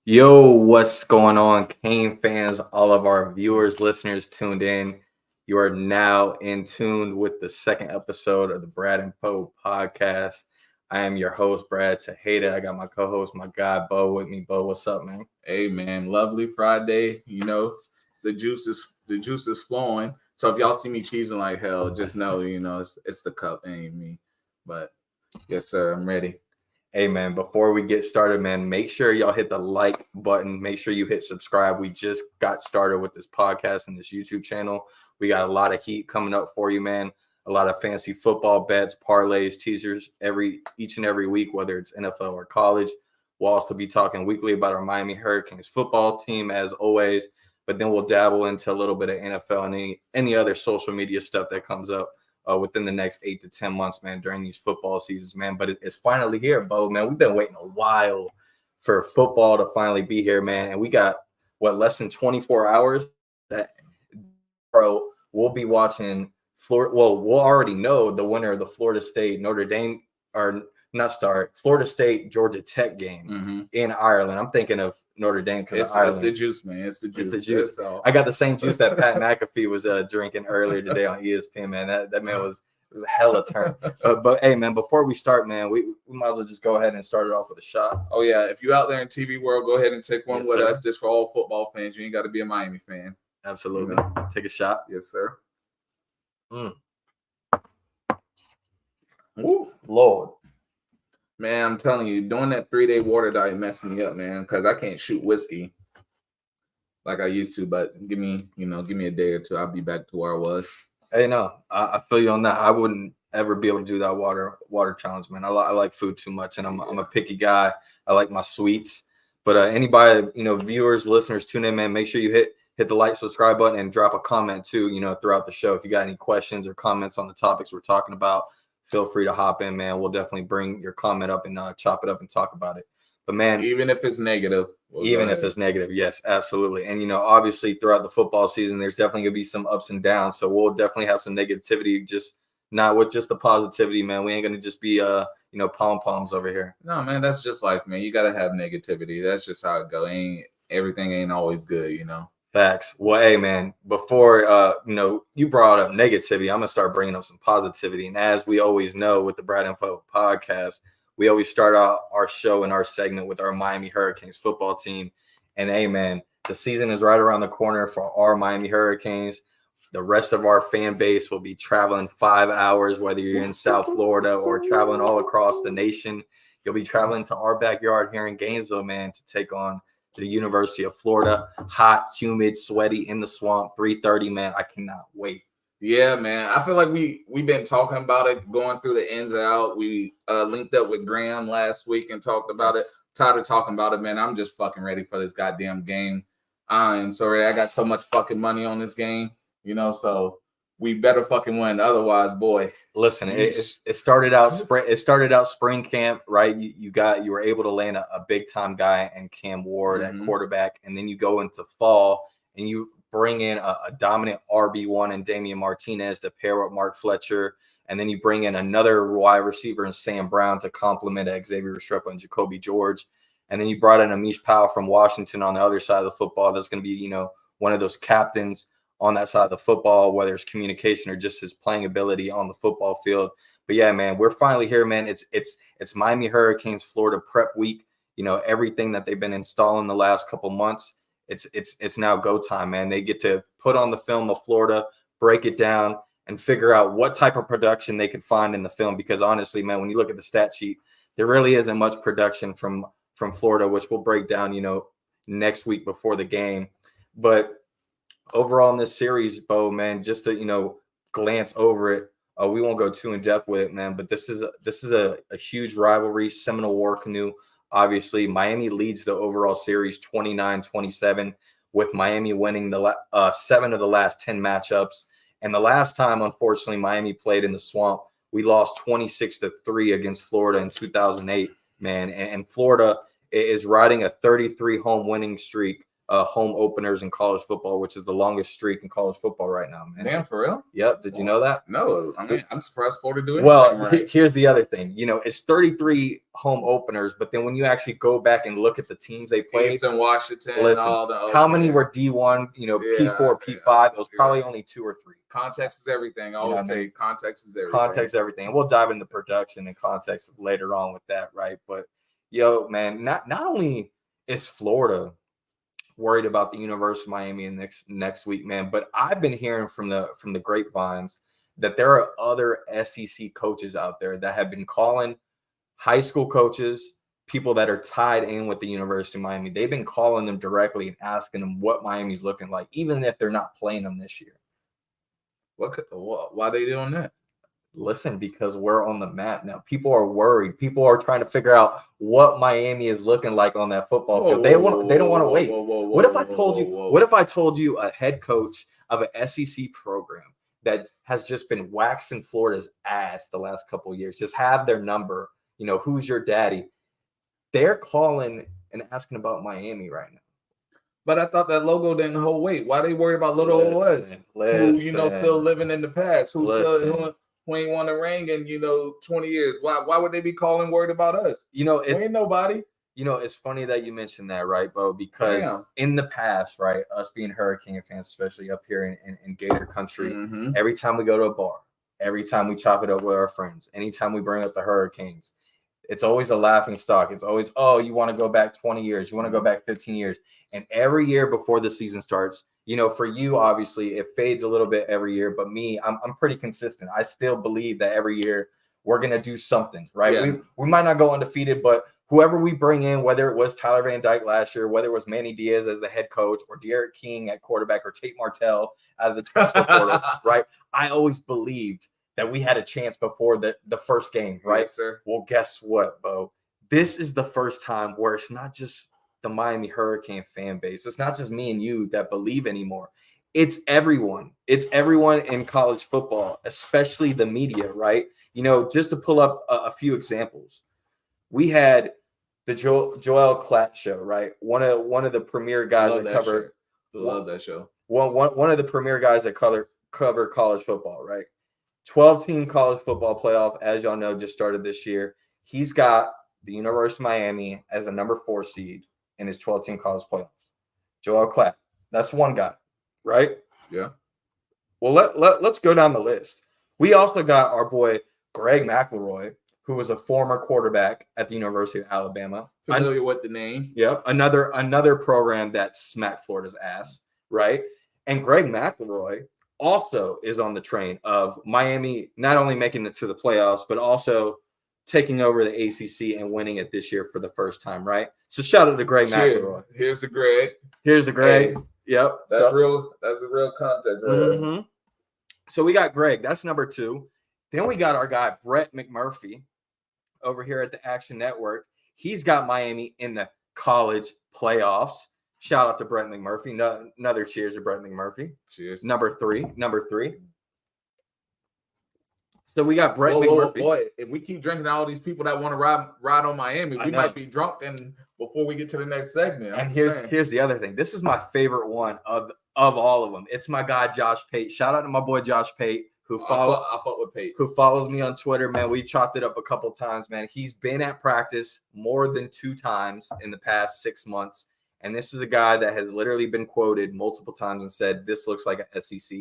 Yo, what's going on, Kane fans? All of our viewers, listeners tuned in. You are now in tune with the second episode of the Brad and Poe podcast. I am your host, Brad Tejeda. I got my co-host, my guy Bo, with me. Bo, what's up, man? Hey man, lovely Friday. The juice is flowing. So if y'all see me cheesing like hell, just know it's the cup, ain't me. But yes, sir, I'm ready. Hey, man, before we get started, man, make sure y'all hit the like button. Make sure you hit subscribe. We just got started with this podcast and this YouTube channel. We got a lot of heat coming up for you, man. A lot of fancy football bets, parlays, teasers each and every week, whether it's NFL or college. We'll also be talking weekly about our Miami Hurricanes football team, as always. But then we'll dabble into a little bit of NFL and any other social media stuff that comes up within the next 8 to 10 months, man, during these football seasons, man. But it's finally here, Bo, man. We've been waiting a while for football to finally be here, man. And we got, less than 24 hours that, bro, we'll be watching Florida. Well, we'll already know the winner of the Florida State, Notre Dame, or not start, Florida State, Georgia Tech game in Ireland. I'm thinking of Notre Dame because It's the juice, man. It's the juice. It's the juice. I got the same juice that Pat McAfee was drinking earlier today on ESPN, man. That man was hella turned. But hey, man, before we start, man, we might as well just go ahead and start it off with a shot. Oh yeah, if you out there in TV world, go ahead and take one with us. This for all football fans. You ain't got to be a Miami fan. Absolutely. Take a shot. Yes, sir. Ooh, Lord. Man, I'm telling you, doing that 3-day water diet messing me up, man, because I can't shoot whiskey like I used to. But give me a day or two. I'll be back to where I was. Hey, no, I feel you on that. I wouldn't ever be able to do that water challenge, man. I like food too much, and I'm a picky guy. I like my sweets. But anybody, viewers, listeners, tune in, man. Make sure you hit the like, subscribe button, and drop a comment too, throughout the show. If you got any questions or comments on the topics we're talking about, feel free to hop in, man. We'll definitely bring your comment up and chop it up and talk about it. But man, even if it's negative, yes, absolutely. And obviously throughout the football season, there's definitely gonna be some ups and downs. So we'll definitely have some negativity, just not with just the positivity, man. We ain't gonna just be pom-poms over here. No, man, that's just life, man. You gotta have negativity. That's just how it go. Everything ain't always good, Facts. Well, hey, man, before you brought up negativity, I'm gonna start bringing up some positivity. And as we always know with the Brad and Poe podcast, we always start out our show and our segment with our Miami Hurricanes football team. And hey, man, the season is right around the corner for our Miami Hurricanes. The rest of our fan base will be traveling 5 hours, whether you're in South Florida or traveling all across the nation. You'll be traveling to our backyard here in Gainesville, man, to take on the University of Florida. Hot, humid, sweaty, in the swamp, 3:30, man. I cannot wait. Yeah, man. I feel like we've been talking about it, going through the ins and out. We linked up with Graham last week and talked about it. Tired of talking about it, man. I'm just fucking ready for this goddamn game. I'm so ready. I got so much fucking money on this game, so we better fucking win. Otherwise, boy. Listen, it started out spring. It started out spring camp, right? You were able to land a big time guy and Cam Ward at quarterback, and then you go into fall and you bring in a dominant RB1 and Damian Martinez to pair with Mark Fletcher, and then you bring in another wide receiver and Sam Brown to complement Xavier Restrepo and Jacoby George, and then you brought in Amish Powell from Washington on the other side of the football. That's going to be one of those captains on that side of the football, whether it's communication or just his playing ability on the football field. But yeah, man, we're finally here, man. It's Miami Hurricanes Florida prep week. Everything that they've been installing the last couple months, it's now go time, man. They get to put on the film of Florida, break it down, and figure out what type of production they could find in the film. Because honestly, man, when you look at the stat sheet, there really isn't much production from Florida, which we'll break down, next week before the game. But overall in this series, Bo, man, just to glance over it, we won't go too in depth with it, man. But this is a huge rivalry, Seminole War Canoe. Obviously, Miami leads the overall series 29-27, with Miami winning the 7 of the last 10 matchups. And the last time, unfortunately, Miami played in the swamp, we lost 26-3 against Florida in 2008, man. And Florida is riding a 33 home winning streak home openers in college football, which is the longest streak in college football right now, man. Damn, for real? Yep. Did you know that? No, I mean, I'm surprised Florida do anything Well, right. here's the other thing. It's 33 home openers, but then when you actually go back and look at the teams they played, Eastern Washington, listen, all the how many were D1, P4, P5? It was probably only 2 or 3. Context is everything. I always say context is everything. Context, everything. And we'll dive into production and context later on with that, right? But man, not only is Florida worried about the University of Miami next week, man, but I've been hearing from the grapevines that there are other SEC coaches out there that have been calling high school coaches, people that are tied in with the University of Miami. They've been calling them directly and asking them what Miami's looking like, even if they're not playing them this year. Why they doing that? Listen, because we're on the map now. People are worried. People are trying to figure out what Miami is looking like on that football field. They don't want to wait. What if I told you a head coach of an SEC program that has just been waxing Florida's ass the last couple of years, just have their number, who's your daddy? They're calling and asking about Miami right now. But I thought that logo didn't hold weight. Why they worried about little old us? Who, still living in the past? Who ain't won a ring in 20 years? Why would they be worried about us? Ain't nobody. It's funny that you mentioned that, right, Bo? Because in the past, right, us being Hurricane fans, especially up here in Gator Country, every time we go to a bar, every time we chop it up with our friends, anytime we bring up the Hurricanes, it's always a laughing stock. It's always, oh, you want to go back 20 years, you want to go back 15 years, and every year before the season starts. For you, obviously, it fades a little bit every year. But me, I'm pretty consistent. I still believe that every year we're going to do something, right? Yeah. We might not go undefeated, but whoever we bring in, whether it was Tyler Van Dyke last year, whether it was Manny Diaz as the head coach or Derek King at quarterback or Tate Martell out of the transfer portal, right? I always believed that we had a chance before the first game, right? Yes, sir. Well, guess what, Bo? This is the first time where it's not just the Miami Hurricane fan base. It's not just me and you that believe anymore. It's everyone. It's everyone in college football, especially the media, right? Just to pull up a few examples. We had the Joel Klatt show, right? One of the premier guys that cover. Love that show. One of the premier guys that cover college football, right? 12-team college football playoff, as y'all know, just started this year. He's got the University of Miami as a number 4 seed in his 12-team college playoffs. Joel Klatt. That's one guy, right? Yeah. Well, let's go down the list. We also got our boy Greg McElroy, who was a former quarterback at the University of Alabama. Familiar with the name. Yep. Another program that smacked Florida's ass, right? And Greg McElroy also is on the train of Miami not only making it to the playoffs, but also taking over the ACC and winning it this year for the first time, right? So shout out to Greg McElroy. Here's the Greg. Hey, yep. That's real. That's a real context. Right? So we got Greg. That's number 2. Then we got our guy Brett McMurphy over here at the Action Network. He's got Miami in the college playoffs. Shout out to Brett McMurphy. Another cheers to Brett McMurphy. Cheers. Number three. So we got Brett McMurphy. Boy, if we keep drinking all these people that want to ride on Miami, we might be drunk and before we get to the next segment. And here's the other thing. This is my favorite one of all of them. It's my guy Josh Pate. Shout out to my boy Josh Pate, who follows me on Twitter. Man, we chopped it up a couple times, man. He's been at practice more than 2 times in the past 6 months. And this is a guy that has literally been quoted multiple times and said, this looks like an SEC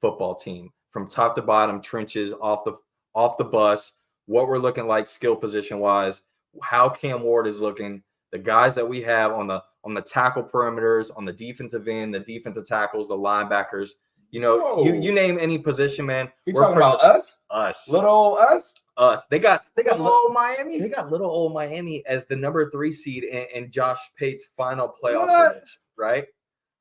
football team. From top to bottom, trenches, off the bus, what we're looking like skill position wise, how Cam Ward is looking, the guys that we have on the tackle perimeters, on the defensive end, the defensive tackles, the linebackers. You name any position, man. You talking about us? Us. Little old us? Us. They got little old Miami. They got little old Miami as the number 3 seed in Josh Pate's final playoff prediction, right?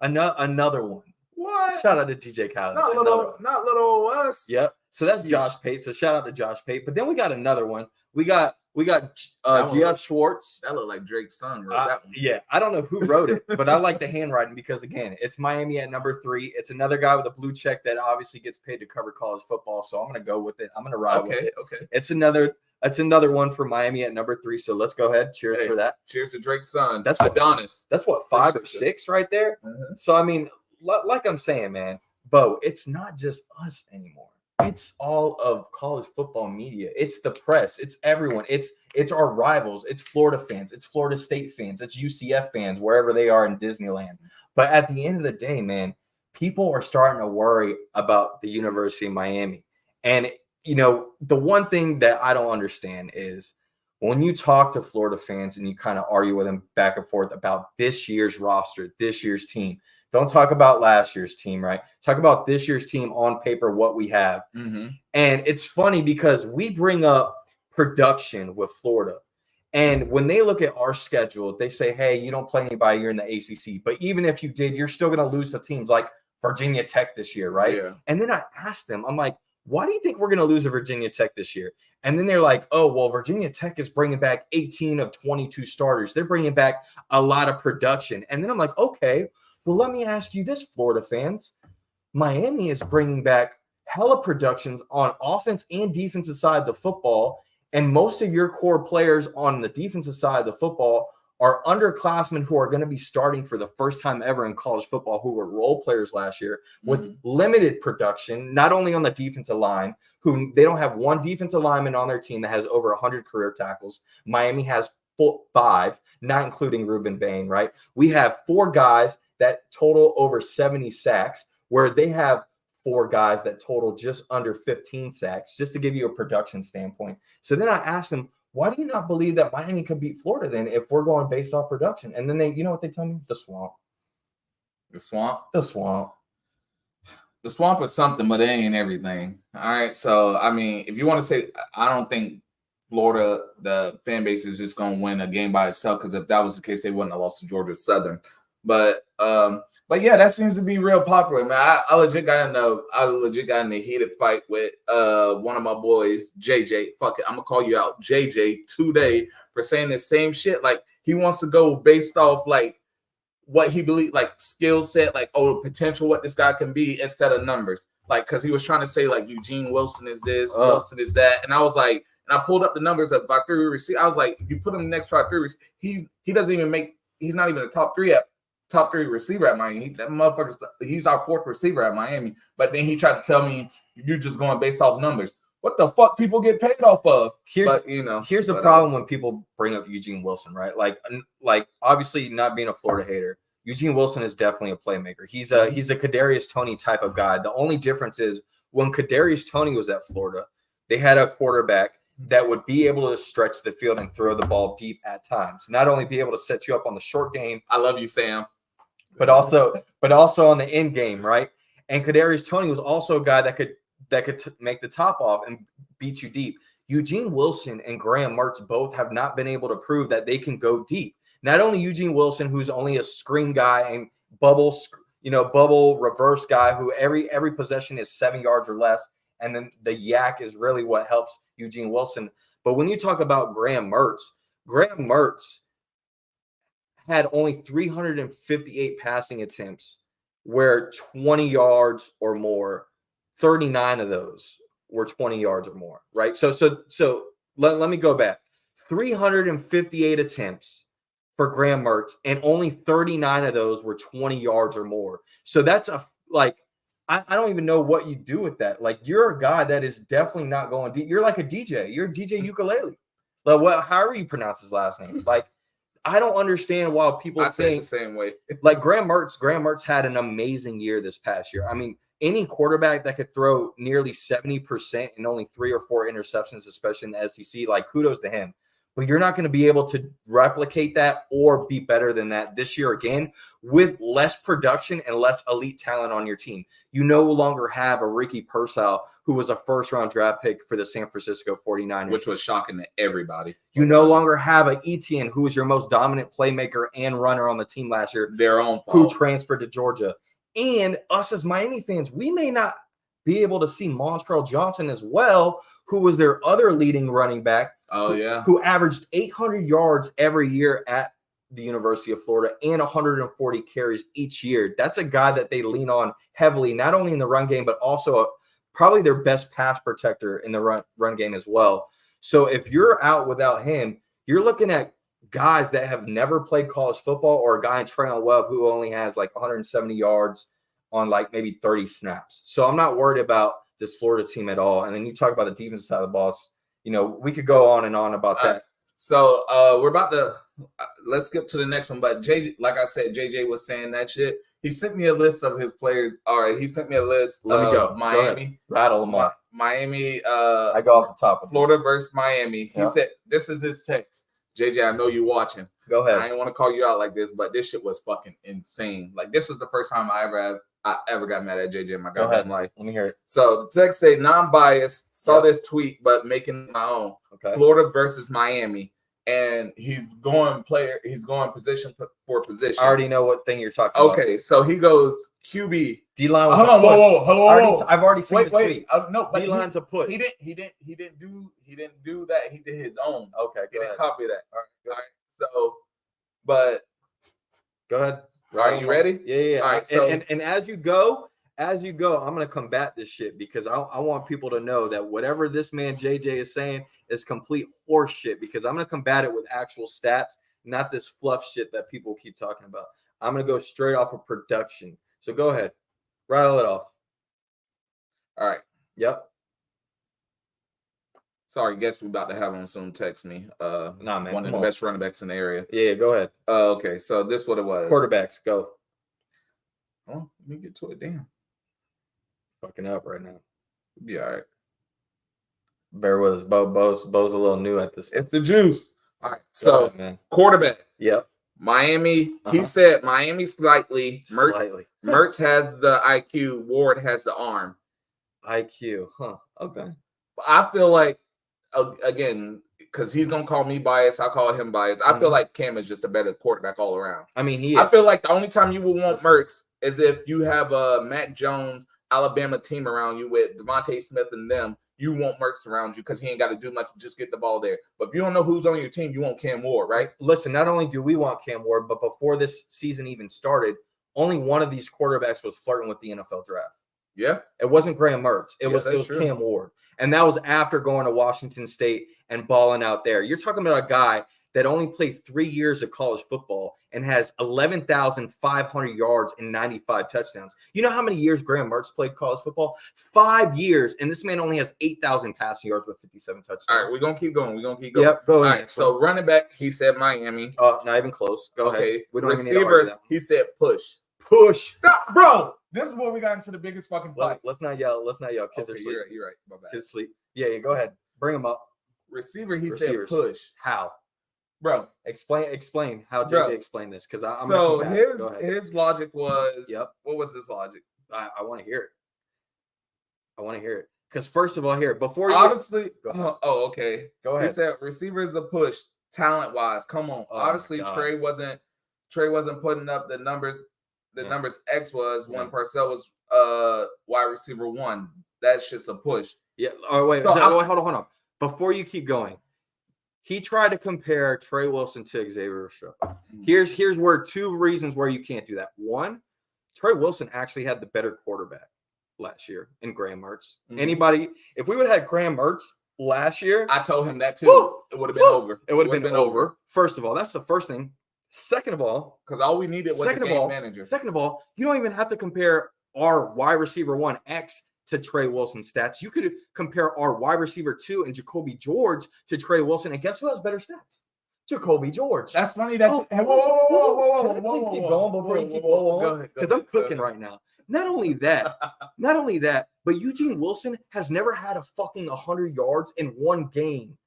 Another one. What? Shout out to DJ Khaled. Not little us. Yep. So that's Josh Pate. So shout out to Josh Pate. But then we got another one. We got Geoff Schwartz. That looked like Drake's son wrote that one. Yeah, I don't know who wrote it, but I like the handwriting because again, it's Miami at number 3. It's another guy with a blue check that obviously gets paid to cover college football. So I'm gonna go with it. I'm gonna ride with it. Okay. It's another That's another one for Miami at number 3. So let's go ahead. Cheers for that. Cheers to Drake's son. That's Adonis. That's what, 5 or 6 right there. So I mean, like I'm saying, man, Bo, it's not just us anymore. It's all of college football media. It's the press. It's everyone. It's our rivals. It's Florida fans. It's Florida State fans. It's UCF fans, wherever they are in Disneyland. But at the end of the day, man, people are starting to worry about the University of Miami. And you know, the one thing that I don't understand is when you talk to Florida fans and you kind of argue with them back and forth about this year's roster, this year's team, don't talk about last year's team, right? Talk about this year's team on paper, what we have. And it's funny because we bring up production with Florida. And when they look at our schedule, they say, hey, you don't play anybody, you're in the ACC. But even if you did, you're still going to lose to teams like Virginia Tech this year, right? Yeah. And then I asked them, I'm like, why do you think we're going to lose to Virginia Tech this year? And then they're like, oh, well, Virginia Tech is bringing back 18 of 22 starters. They're bringing back a lot of production. And then I'm like, okay, well, let me ask you this, Florida fans. Miami is bringing back hella productions on offense and defensive side of the football. And most of your core players on the defensive side of the football are underclassmen who are going to be starting for the first time ever in college football, who were role players last year with limited production, not only on the defensive line, who they don't have one defensive lineman on their team that has over 100 career tackles. Miami has 5, not including Ruben Bain, right? We have 4 guys that total over 70 sacks, where they have 4 guys that total just under 15 sacks, just to give you a production standpoint. So then I asked them, why do you not believe that Miami could beat Florida then if we're going based off production? And then they, you know what they tell me? The swamp. The swamp? The swamp. The swamp is something, but it ain't everything. All right. So, I mean, if you want to say, I don't think Florida, the fan base is just going to win a game by itself, because if that was the case, they wouldn't have lost to Georgia Southern. But yeah, that seems to be real popular, man. I legit got in a heated fight with one of my boys, JJ. Fuck it, I'm gonna call you out, JJ, today for saying the same shit. Like, he wants to go based off like what he believes, like skill set, like potential, what this guy can be, instead of numbers. Like, because he was trying to say like Eugene Wilson is this, Wilson is that, and I was like, and I pulled up the numbers of Vittori receiver. I was like, if you put him next to Vittori, he doesn't even make. He's not even a top 3 receiver at Miami. That motherfucker, he's our 4th receiver at Miami. But then he tried to tell me you're just going based off numbers. What the fuck people get paid off of? Here's the problem when people bring up Eugene Wilson, right? Like obviously not being a Florida hater, Eugene Wilson is definitely a playmaker. He's a Kadarius Toney type of guy. The only difference is when Kadarius Toney was at Florida, they had a quarterback that would be able to stretch the field and throw the ball deep at times. Not only be able to set you up on the short game. I love you, Sam. But also on the end game, right? And Kadarius Toney was also a guy that could make the top off and beat you deep. Eugene Wilson and Graham Mertz both have not been able to prove that they can go deep. Not only Eugene Wilson, who's only a screen guy and bubble reverse guy, who every possession is 7 yards or less, and then the yak is really what helps Eugene Wilson. But when you talk about Graham Mertz had only 358 passing attempts where 20 yards or more, 39 of those were 20 yards or more, right? So let me go back. 358 attempts for Graham Mertz, and only 39 of those were 20 yards or more. So that's I don't even know what you do with that. Like, you're a guy that is definitely not going deep. You're like a DJ. You're DJ Ukulele. Like, however you pronounce his last name. Like, I don't understand why people think the same way. Like Graham Mertz had an amazing year this past year. I mean, any quarterback that could throw nearly 70% and only 3 or 4 interceptions, especially in the SEC, like, kudos to him. But you're not going to be able to replicate that or be better than that this year again with less production and less elite talent on your team. You no longer have a Ricky Pearsall, who was a first-round draft pick for the San Francisco 49ers. Which was shocking to everybody. You no longer have an Etienne, who was your most dominant playmaker and runner on the team last year. Their own fault. Who transferred to Georgia. And us as Miami fans, we may not be able to see Montrell Johnson as well, who was their other leading running back. Oh, yeah. Who averaged 800 yards every year at the University of Florida and 140 carries each year. That's a guy that they lean on heavily, not only in the run game, but also probably their best pass protector in the run game as well. So if you're out without him, you're looking at guys that have never played college football, or a guy in Traylon Webb who only has like 170 yards on like maybe 30 snaps. So I'm not worried about this Florida team at all. And then you talk about the defensive side of the ball. You know, we could go on and on about that. So we're about to let's skip to the next one. But JJ, like I said, JJ was saying that shit. He sent me a list of his players. All right, he sent me a list. Let me go. Miami. Go rattle them off. Miami. I go off the top of Florida versus Miami. He Yeah. said, "This is his text." JJ, I know you watching. Go ahead. I didn't want to call you out like this, but this shit was fucking insane. Like, this was the first time I ever got mad at JJ in my Go goddamn ahead. life. Let me hear it. So the text say non-biased. Saw Yep. this tweet, but making my own. Okay. Florida versus Miami, and he's going position for position. I already know what thing you're talking about. Okay, so he goes QB. D-line was Hold a on, push. hello. I've already seen the Wait. tweet. No, but D-line's a push. he didn't do that. He did his own. Okay, He go didn't ahead. copy that. All All right. So, but Go ahead. are you ready? Yeah. All right, so- and as you go, I'm gonna combat this shit, because I want people to know that whatever this man JJ is saying is complete horse shit, because I'm gonna combat it with actual stats, not this fluff shit that people keep talking about. I'm gonna go straight off of production. So go ahead. Rattle it off. All right. Yep. Sorry, guess we about to have on soon. Text me. Nah, man. One of come the on. best running backs in the area. Yeah, go ahead. Okay, so this is what it was. Quarterbacks, go. Oh, let me get to it. Damn, Fucking up right now. it'll be all right. Bear with us. Bo's a little new at this. It's the juice. All right, Go so ahead, man. quarterback Yep. Miami. He Uh-huh. said Miami slightly. Slightly. Mertz has the IQ. Ward has the arm. IQ. Huh. Okay. I feel like again, because he's gonna call me biased, I call him biased. I feel Mhm. like Cam is just a better quarterback all around. I mean, he is. I feel like the only time you would want Mertz is if you have a Mac Jones Alabama team around you with Devontae Smith and them. You want Mertz around you because he ain't got to do much, just get the ball there. But if you don't know who's on your team, you want Cam Ward, right? Listen, not only do we want Cam Ward, but before this season even started, only one of these quarterbacks was flirting with the NFL draft. Yeah. It wasn't Graham Mertz. It Yeah, was that's true. Cam Ward. And that was after going to Washington State and balling out there. You're talking about a guy that only played 3 years of college football and has 11,500 yards and 95 touchdowns. You know how many years Graham Mertz played college football? 5 years. And this man only has 8,000 passing yards with 57 touchdowns. All right, we're gonna keep going. Yep, go All ahead. right, so running back, he said Miami. Not even close. Go Okay. ahead. We don't even need to argue Receiver, that one. he said push. Push. Stop, bro. This is where we got into the biggest fucking fight. Let's not yell. Kids Okay, are sleeping. you're right. My bad. Kids sleep. Yeah, go ahead. Bring them up. Receiver, he Receivers. said push. How? Bro. Explain how JJ Bro. explained this, because I'm So gonna come back. Go ahead. his logic was Yep. What was his logic? I want to hear it. Because first of all, here before you Obviously, Go ahead. okay. go He ahead. said receiver is a push, talent wise. Come on. Oh my Obviously, God. Trey wasn't putting up the numbers. The Yeah. numbers X was when Yeah. Parcell was wide receiver 1. That's just a push. Yeah. Oh wait. So Hold on. Before you keep going, he tried to compare Trey Wilson to Xavier Rashad. Here's where 2 reasons where you can't do that. One, Trey Wilson actually had the better quarterback last year in Graham Mertz. Mhm. Anybody, if we would have had Graham Mertz last year, I told him that too. Woo! It would have been Woo! over. it would have been over. First of all, that's the first thing. Second of all, Because all we needed was Second the of game all- manager. you don't even have to compare our wide receiver 1 X to Trey Wilson's stats. You could compare our wide receiver 2 and Jacoby George to Trey Wilson, and guess who has better stats? Jacoby George. That's funny that Oh, you, whoa, Can I please keep going before you keep going on? Because I'm cooking right now. Not only that, but Eugene Wilson has never had a fucking 100 yards in one game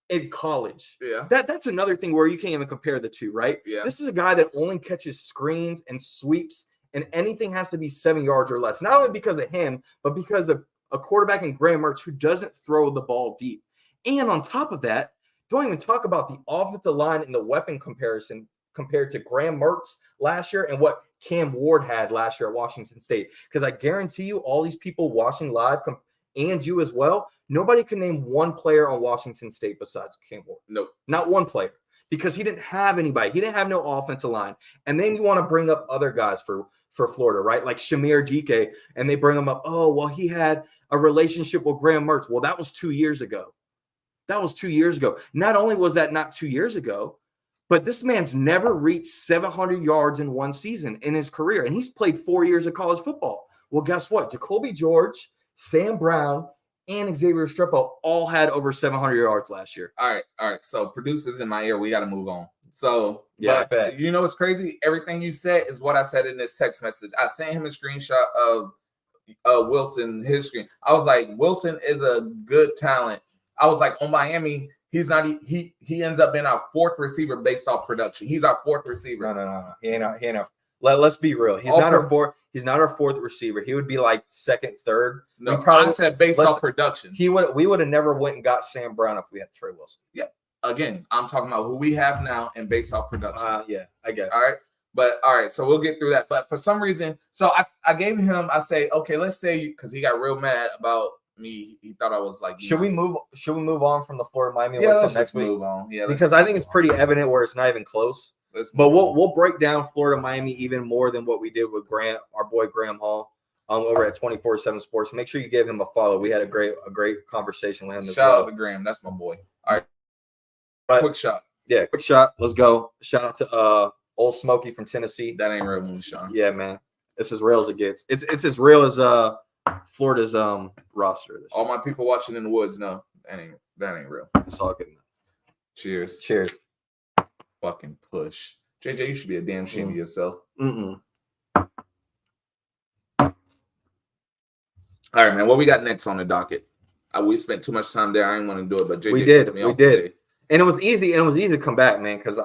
in college. Yeah. That's another thing where you can't even compare the two, right? Yeah. This is a guy that only catches screens and sweeps, and anything has to be 7 yards or less. Not only because of him, but because of a quarterback in Graham Mertz who doesn't throw the ball deep. And on top of that, don't even talk about the offensive line and the weapon comparison compared to Graham Mertz last year and what Cam Ward had last year at Washington State. Because I guarantee you, all these people watching live and you as well, nobody can name one player on Washington State besides Cam Ward. Nope. Not one player, because he didn't have anybody. He didn't have no offensive line. And then you want to bring up other guys for Florida, right? Like Shamir Dike, and they bring him up. Oh, well, he had a relationship with Graham Mertz. Well, that was 2 years ago. That was 2 years ago. Not only was that not 2 years ago, but this man's never reached 700 yards in one season in his career, and he's played 4 years of college football. Well, guess what? Jacoby George, Sam Brown, and Xavier Restrepo all had over 700 yards last year. All right. So producers in my ear, we got to move on. So Yeah, I but bet. you know what's crazy? Everything you said is what I said in this text message. I sent him a screenshot of Wilson, his screen. I was like, Wilson is a good talent. I was like, on Miami, he's not. He ends up being our fourth receiver based off production. He's our fourth receiver. No. He ain't our. Let's be real. He's All not pro- our fourth. He's not our fourth receiver. He would be like second, third. No, We probably- I said based let's- off production. We would have never went and got Sam Brown if we had Trey Wilson. Again, I'm talking about who we have now and based off production. Yeah, I guess. All right. But all right, so we'll get through that. But for some reason, so I gave him, I say, okay, let's say, because he got real mad about me. He thought I was like, Should we move on from the Florida Miami Yeah, one let's till next just week? move on. Yeah, let's Because I think it's pretty evident where it's not even close. let's But move on. we'll break down Florida Miami even more than what we did with Grant, our boy Graham Hall, over at 24/7 Sports. Make sure you give him a follow. We had a great conversation with him as Shout out well. to Graham. That's my boy. All right. But- Quick shot. Yeah, quick shot. Let's go. Shout out to Old Smokey from Tennessee. That ain't real moonshine. Yeah, man. It's as real as it gets. It's as real as Florida's roster. This All my people watching in the woods know that ain't real. It's all good. Cheers. Cheers. Fucking push. JJ, you should be a damn shame of yourself. Mm-mm. All right, man. What we got next on the docket? We spent too much time there. I didn't want to do it, but JJ We did. pissed me We off did. today. And it was easy. to come back, man, because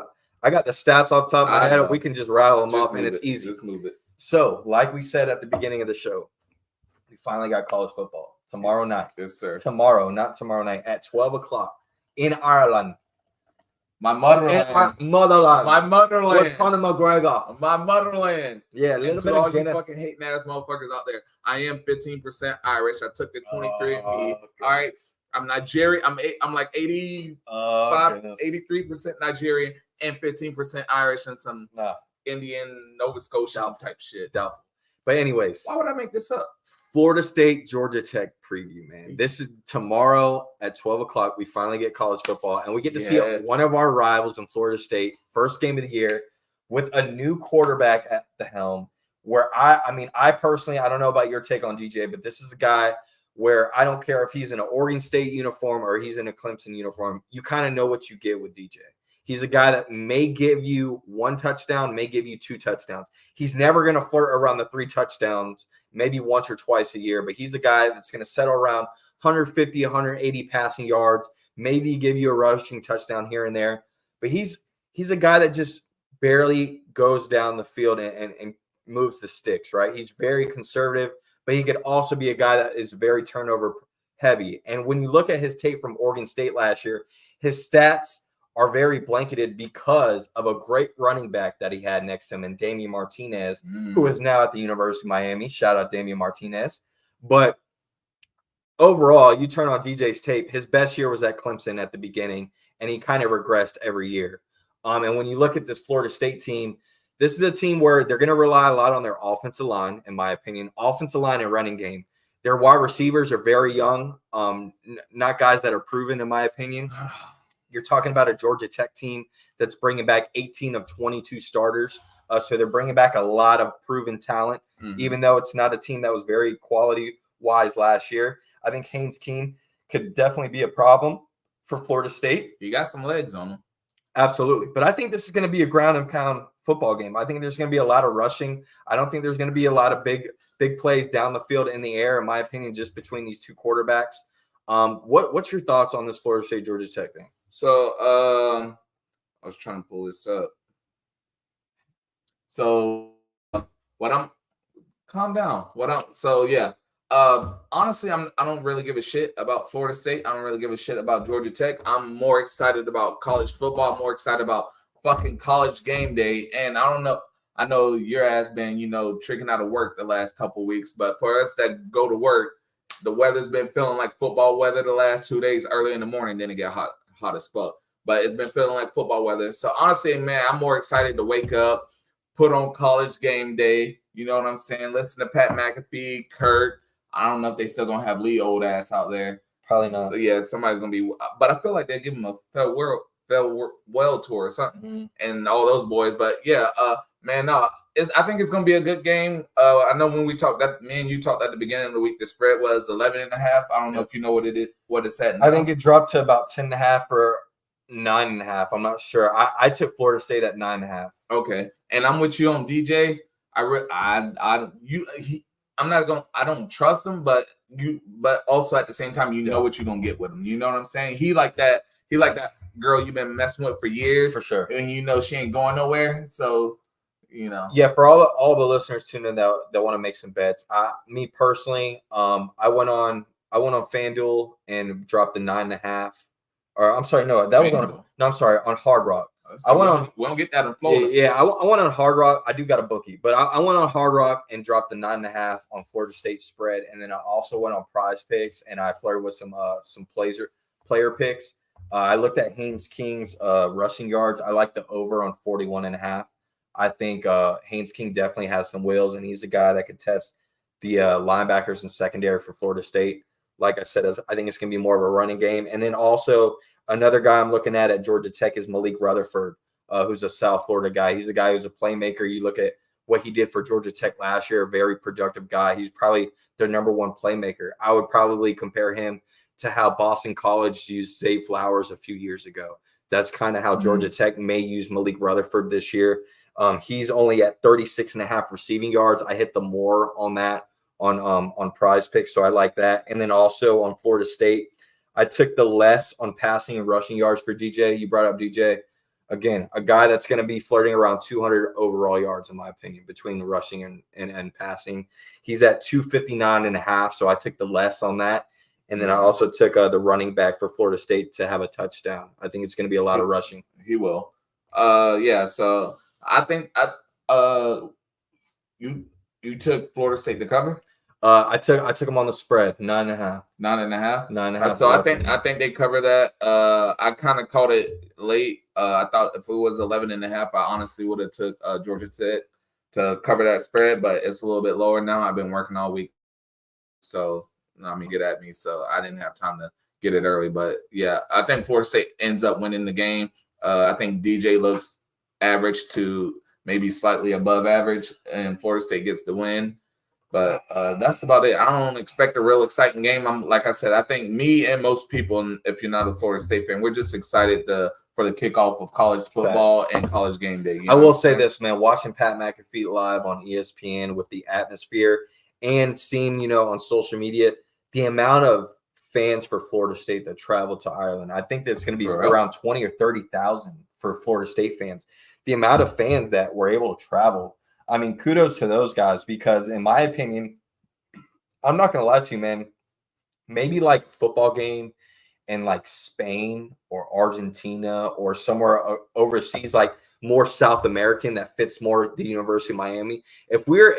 I got the stats off the top of my I head. know. We can just rattle them Just off, and move it's it. easy. Just move it. So, like we said at the beginning of the show, we finally got college football tomorrow night. Yes, sir. Tomorrow, not tomorrow night, at 12 o'clock in Ireland. My In motherland. our motherland. My With motherland. Conor McGregor. My motherland. Yeah, a And little to bit all of you Guinness. fucking hating ass motherfuckers out there, I am 15% Irish. I took the 23andMe. Oh, All right. I'm Nigerian. I'm like 83% Nigerian and 15% Irish and some Nah, Indian, Nova Scotian Doubtful. type shit. doubtful. But anyways, Why would I make this up? Florida State, Georgia Tech preview, man. This is tomorrow at 12 o'clock. We finally get college football, and we get to see Yes. one of our rivals in Florida State, first game of the year, with a new quarterback at the helm. Where I personally, I don't know about your take on DJ, but this is a guy where I don't care if he's in an Oregon State uniform or he's in a Clemson uniform. You kind of know what you get with DJ. He's a guy that may give you one touchdown, may give you two touchdowns. He's never going to flirt around the 3 touchdowns, maybe once or twice a year, but he's a guy that's going to settle around 150, 180 passing yards, maybe give you a rushing touchdown here and there. But he's a guy that just barely goes down the field and moves the sticks, right? He's very conservative, but he could also be a guy that is very turnover heavy. And when you look at his tape from Oregon State last year, his stats are very blanketed because of a great running back that he had next to him, and Damian Martinez, who is now at the University of Miami. Shout out Damian Martinez. But overall, you turn on DJ's tape, his best year was at Clemson at the beginning, and he kind of regressed every year. And when you look at this Florida State team, this is a team where they're going to rely a lot on their offensive line, in my opinion, offensive line and running game. Their wide receivers are very young, not guys that are proven, in my opinion. You're talking about a Georgia Tech team that's bringing back 18 of 22 starters. So they're bringing back a lot of proven talent, even though it's not a team that was very quality-wise last year. I think Haynes King could definitely be a problem for Florida State. You got some legs on him. Absolutely. But I think this is going to be a ground and pound football game. I think there's going to be a lot of rushing. I don't think there's going to be a lot of big plays down the field in the air, in my opinion, just between these two quarterbacks. What's your thoughts on this Florida State Georgia Tech thing? So I was trying to pull this up. So calm down. Honestly, I don't really give a shit about Florida State. I don't really give a shit about Georgia Tech. I'm more excited about college football. I'm more excited about fucking college game day. And I don't know. I know your ass been, tricking out of work the last couple weeks, but for us that go to work, the weather's been feeling like football weather the last 2 days. Early in the morning, then it get hot as fuck. But it's been feeling like football weather. So honestly, man, I'm more excited to wake up, put on college game day. You know what I'm saying? Listen to Pat McAfee, Kurt. I don't know if they still gonna have Lee old ass out there. Probably not. So, yeah, somebody's gonna be. But I feel like they give him a farewell tour or something, and all those boys. But yeah, man, no, I think it's gonna be a good game. I know when we talked that me and you talked at the beginning of the week, the spread was 11.5. I don't know if you know what it is, what it's at now. I think it dropped to about 10.5 or 9.5. I'm not sure. I took Florida State at 9.5. Okay, and I'm with you on DJ. I don't trust him, but also at the same time, you know what you're gonna get with him. You know what I'm saying? He like that girl you've been messing with for years, for sure, and you know she ain't going nowhere. So, you know, yeah. For all the listeners tuning in that want to make some bets, me personally, I went on FanDuel and dropped the 9.5. Or I'm sorry, no, that FanDuel. I'm sorry, on Hard Rock. So we don't get that in Florida. Yeah, I went on Hard Rock. I do got a bookie, but I went on Hard Rock and dropped the 9.5 on Florida State spread, and then I also went on Prize Picks and I flirted with some player picks. I looked at Haynes King's rushing yards. I like the over on 41.5. I think Haynes King definitely has some wheels, and he's a guy that could test the linebackers and secondary for Florida State. Like I said, I think it's going to be more of a running game, and then also. Another guy I'm looking at Georgia Tech is Malik Rutherford, who's a South Florida guy. He's a guy who's a playmaker. You look at what he did for Georgia Tech last year, a very productive guy. He's probably their number one playmaker. I would probably compare him to how Boston College used Zay Flowers a few years ago. That's kind of how Georgia Tech may use Malik Rutherford this year. He's only at 36.5 receiving yards. I hit the more on that on Prize Picks, so I like that. And then also on Florida State, I took the less on passing and rushing yards for DJ. You brought up DJ. Again, a guy that's going to be flirting around 200 overall yards, in my opinion, between rushing and passing. He's at 259.5, so I took the less on that. And then I also took the running back for Florida State to have a touchdown. I think it's going to be a lot of rushing. He will. Yeah, so I think you took Florida State to cover? I took them on the spread, 9.5. 9.5? 9.5. So I think they cover that. I kind of caught it late. I thought if it was 11.5, I honestly would have took Georgia Tech to cover that spread, but it's a little bit lower now. I've been working all week, so get at me. So I didn't have time to get it early, but yeah, I think Florida State ends up winning the game. I think DJ looks average to maybe slightly above average, and Florida State gets the win. But that's about it. I don't expect a real exciting game. Like I said, I think me and most people, and if you're not a Florida State fan, we're just excited for the kickoff of college football and college game day. I will say this, man, watching Pat McAfee live on ESPN with the atmosphere and seeing, on social media, the amount of fans for Florida State that travel to Ireland, I think that's going to be around 20 or 30,000 for Florida State fans. The amount of fans that were able to travel. I mean, kudos to those guys because, in my opinion, I'm not going to lie to you, man, maybe like football game in like Spain or Argentina or somewhere overseas, like more South American that fits more the University of Miami. If we're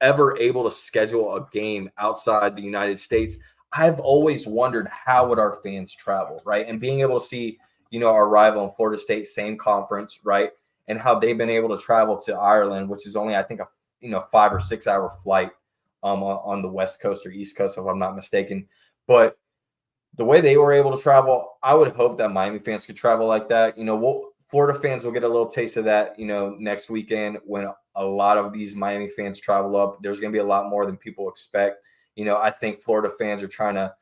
ever able to schedule a game outside the United States, I've always wondered how would our fans travel, right? And being able to see, our rival in Florida State, same conference, right? And how they've been able to travel to Ireland, which is only, I think, a 5 or 6 hour flight on the West Coast or East Coast, if I'm not mistaken. But the way they were able to travel, I would hope that Miami fans could travel like that. Florida fans will get a little taste of that, next weekend when a lot of these Miami fans travel up. There's going to be a lot more than people expect. I think Florida fans are trying to,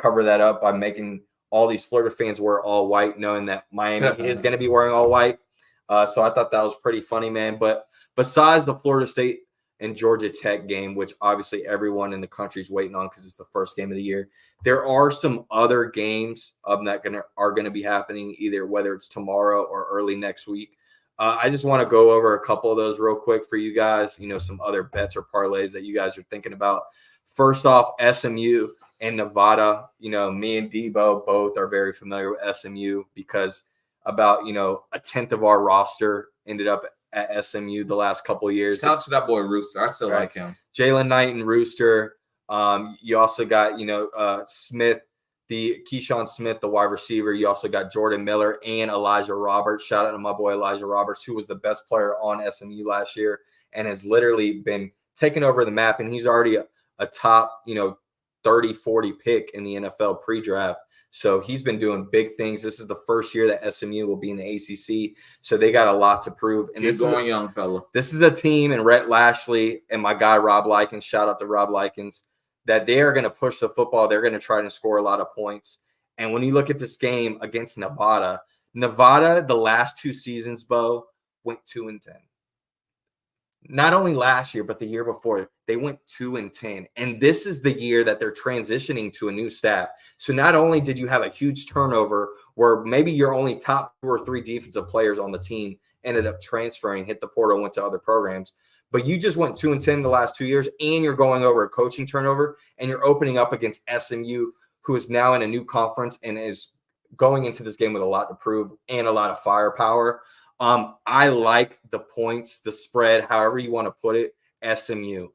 cover that up by making all these Florida fans wear all white, knowing that Miami is going to be wearing all white. So I thought that was pretty funny, man. But besides the Florida State and Georgia Tech game, which obviously everyone in the country is waiting on because it's the first game of the year, there are some other games that are going to be happening, either whether it's tomorrow or early next week. I just want to go over a couple of those real quick for you guys, some other bets or parlays that you guys are thinking about. First off, SMU and Nevada. Me and Debo both are very familiar with SMU because about, a tenth of our roster ended up at SMU the last couple of years. Shout out to that boy Rooster. I still like him. Jalen Knight and Rooster. You also got, Smith, Keyshawn Smith, the wide receiver. You also got Jordan Miller and Elijah Roberts. Shout out to my boy Elijah Roberts, who was the best player on SMU last year and has literally been taking over the map. And he's already a top, 30, 40 pick in the NFL pre-draft. So he's been doing big things. This is the first year that SMU will be in the ACC. So they got a lot to prove. And Keep going, young fella. This is a team, and Rhett Lashley and my guy Rob Likens, shout out to Rob Likens, that they are going to push the football. They're going to try to score a lot of points. And when you look at this game against Nevada, the last 2 seasons, Bo, went 2-10. Not only last year, but the year before, they went 2-10. And this is the year that they're transitioning to a new staff. So not only did you have a huge turnover where maybe your only top 2 or 3 defensive players on the team ended up transferring, hit the portal, went to other programs, but you just went 2-10 the last 2 years, and you're going over a coaching turnover, and you're opening up against SMU, who is now in a new conference and is going into this game with a lot to prove and a lot of firepower. I like the points, the spread, however you want to put it, SMU.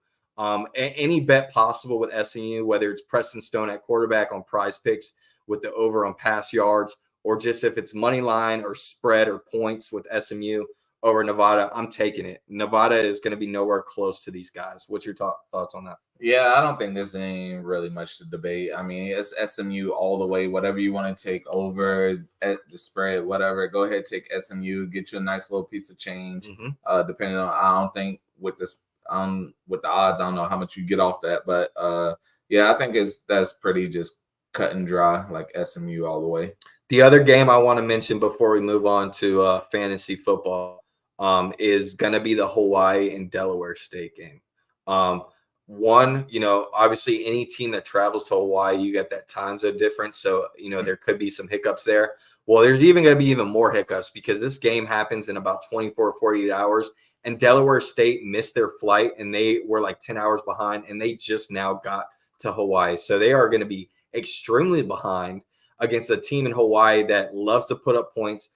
Any bet possible with SMU, whether it's Preston Stone at quarterback on Prize Picks with the over on pass yards, or just if it's money line or spread or points with SMU over Nevada, I'm taking it. Nevada is going to be nowhere close to these guys. What's your thoughts on that? Yeah, I don't think there's ain't really much to debate. I mean, it's SMU all the way. Whatever you want to take over at the spread, whatever, go ahead, take SMU, get you a nice little piece of change. Depending on, I don't think with this, with the odds, I don't know how much you get off that, but yeah, I think that's pretty just cut and dry, like SMU all the way. The other game I want to mention before we move on to fantasy football is going to be the Hawaii and Delaware State game. One, obviously any team that travels to Hawaii, you get that time zone difference. So, there could be some hiccups there. Well, there's even going to be even more hiccups because this game happens in about 24, 48 hours. And Delaware State missed their flight and they were like 10 hours behind and they just now got to Hawaii. So they are going to be extremely behind against a team in Hawaii that loves to put up points.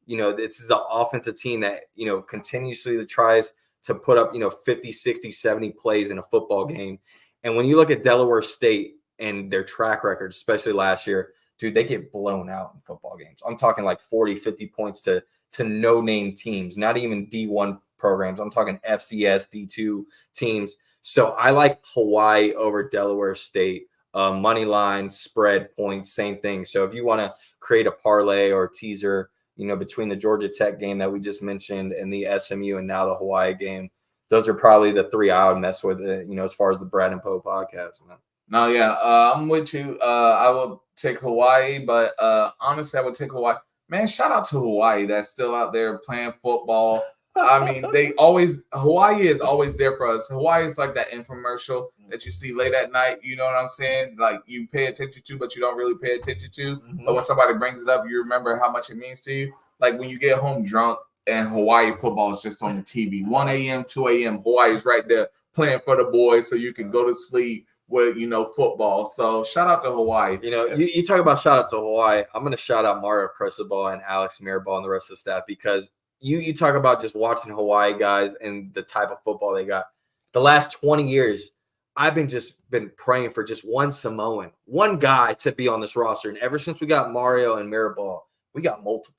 This is an offensive team that, continuously tries to put up, 50, 60, 70 plays in a football game. And when you look at Delaware State and their track record, especially last year, dude, they get blown out in football games. I'm talking like 40, 50 points to no-name teams, not even D1 programs. I'm talking FCS, D2 teams. So I like Hawaii over Delaware State. Money line, spread, points, same thing. So if you want to create a parlay or a teaser, between the Georgia Tech game that we just mentioned and the SMU and now the Hawaii game, those are probably the 3 I would mess with, as far as the Brad and Poe podcast. Man. No, yeah, I'm with you. I will take Hawaii, but honestly, I would take Hawaii. Man, shout out to Hawaii that's still out there playing football. I mean, Hawaii is always there for us. Hawaii is like that infomercial that you see late at night. You know what I'm saying? Like you pay attention to, but you don't really pay attention to. Mm-hmm. But when somebody brings it up, you remember how much it means to you. Like when you get home drunk and Hawaii football is just on the TV, 1 a.m., 2 a.m., Hawaii is right there playing for the boys so you can go to sleep with, football. So shout out to Hawaii. You talk about shout out to Hawaii. I'm going to shout out Mario Cristobal and Alex Mirabal and the rest of the staff because you talk about just watching Hawaii guys and the type of football they got. The last 20 years, I've been praying for just one Samoan, one guy to be on this roster. And ever since we got Mario and Mirabal, we got multiple.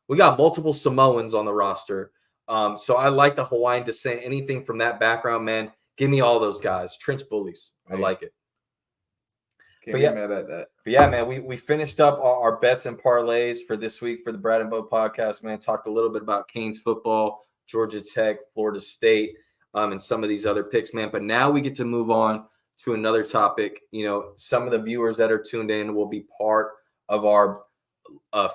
We got multiple Samoans on the roster. So I like the Hawaiian descent. Anything from that background, man, give me all those guys. Trench bullies. I like it. Can't be mad at that. But yeah, man, we finished up our bets and parlays for this week for the Brad and Bo podcast, man. Talked a little bit about Canes football, Georgia Tech, Florida State, and some of these other picks, man. But now we get to move on to another topic. Some of the viewers that are tuned in will be part of our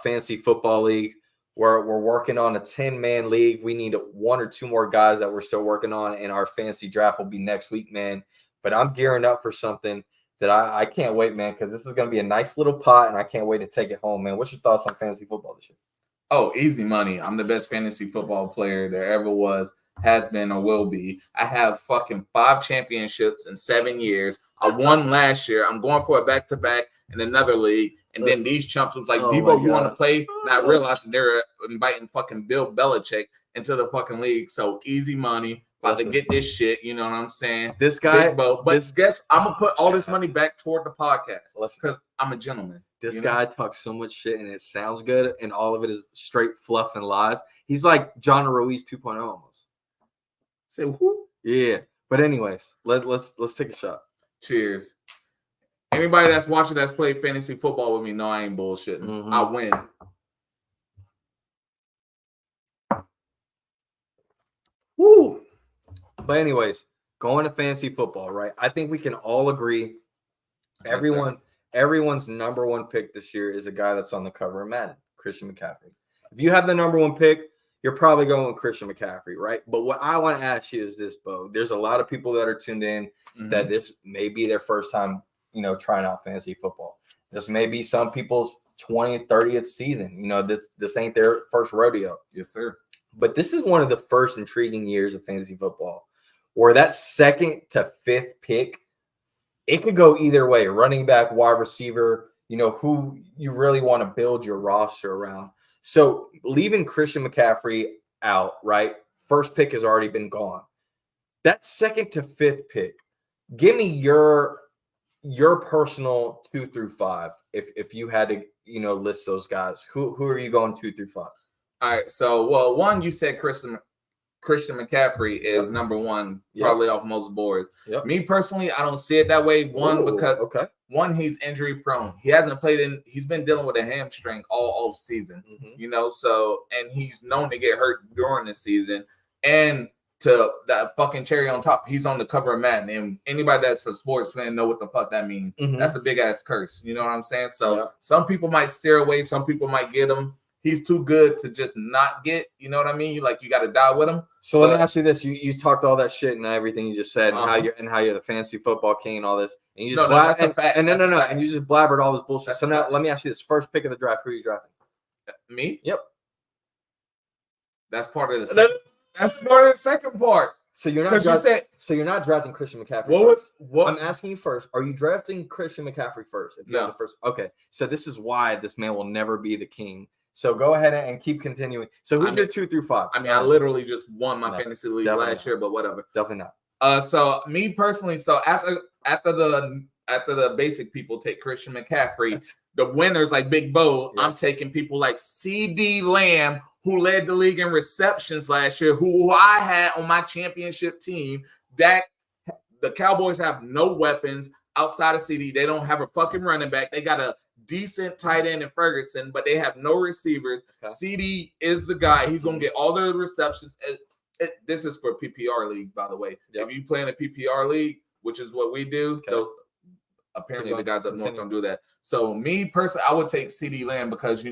fantasy football league. We're working on a 10-man league. We need 1 or 2 more guys that we're still working on, and our fantasy draft will be next week, man. But I'm gearing up for something that I can't wait, man, because this is going to be a nice little pot, and I can't wait to take it home, man. What's your thoughts on fantasy football this year? Oh, easy money. I'm the best fantasy football player there ever was, has been, or will be. I have fucking 5 championships in 7 years. I won last year. I'm going for a back-to-back in another league. And then these chumps was like, Debo, you want to play? Not realizing they're inviting fucking Bill Belichick into the fucking league. So easy money. About to get this shit. You know what I'm saying? This guy. But guess I'm going to put all this money back toward the podcast because I'm a gentleman. This guy talks so much shit and it sounds good. And all of it is straight fluff and lies. He's like John Ruiz 2.0 almost. Say who? Yeah. But anyways, let's take a shot. Cheers. Anybody that's watching that's played fantasy football with me, no, I ain't bullshitting. Mhm. I win. Woo! But anyways, going to fantasy football, right? I think we can all agree everyone's number one pick this year is a guy that's on the cover of Madden, Christian McCaffrey. If you have the number one pick, you're probably going with Christian McCaffrey, right? But what I want to ask you is this, Bo. There's a lot of people that are tuned in that this may be their first time, trying out fantasy football. This may be some people's 20th, 30th season. This ain't their first rodeo. Yes, sir. But this is one of the first intriguing years of fantasy football where that second to fifth pick, it could go either way. Running back, wide receiver, who you really want to build your roster around. So leaving Christian McCaffrey out, right? First pick has already been gone. That second to fifth pick, give me your personal 2 through 5. If you had to, list those guys, who are you going 2 through 5? All right. So, well, one, you said Christian McCaffrey is number one, probably off most boards. Yep. Me personally, I don't see it that way. Because he's injury prone. He hasn't played he's been dealing with a hamstring all season, so, and he's known to get hurt during the season. And to that fucking cherry on top, he's on the cover of Madden. And anybody that's a sports fan know what the fuck that means. That's a big ass curse. You know what I'm saying? So some people might steer away, some people might get him. He's too good to just not get, you know what I mean? You got to die with him. So let me ask you this: you talked all that shit and everything you just said, and how you're the fantasy football king and all this, and you just and you just blabbered all this bullshit. That's now let me ask you this: first pick of the draft, who are you drafting? Me? Yep. That's part of the second. That's part of the second part. So you're not drafting Christian McCaffrey. What? I'm asking you first. Are you drafting Christian McCaffrey first? If you have the first, okay. So this is why this man will never be the king. So go ahead and keep continuing. So who's your 2 through 5? I mean, I literally just won my fantasy league last year, but whatever. Definitely not. So me personally, so after the basic people take Christian McCaffrey, the winners like Big Bo, I'm taking people like CeeDee Lamb, who led the league in receptions last year, who I had on my championship team. The Cowboys have no weapons outside of CeeDee. They don't have a fucking running back. They got a decent tight end in Ferguson, but they have no receivers. CeeDee is the guy. He's going to get all the receptions. This is for PPR leagues, by the way. If you play in a PPR league, which is what we do, apparently the guys up north don't do that. So me personally, I would take CeeDee Lamb because,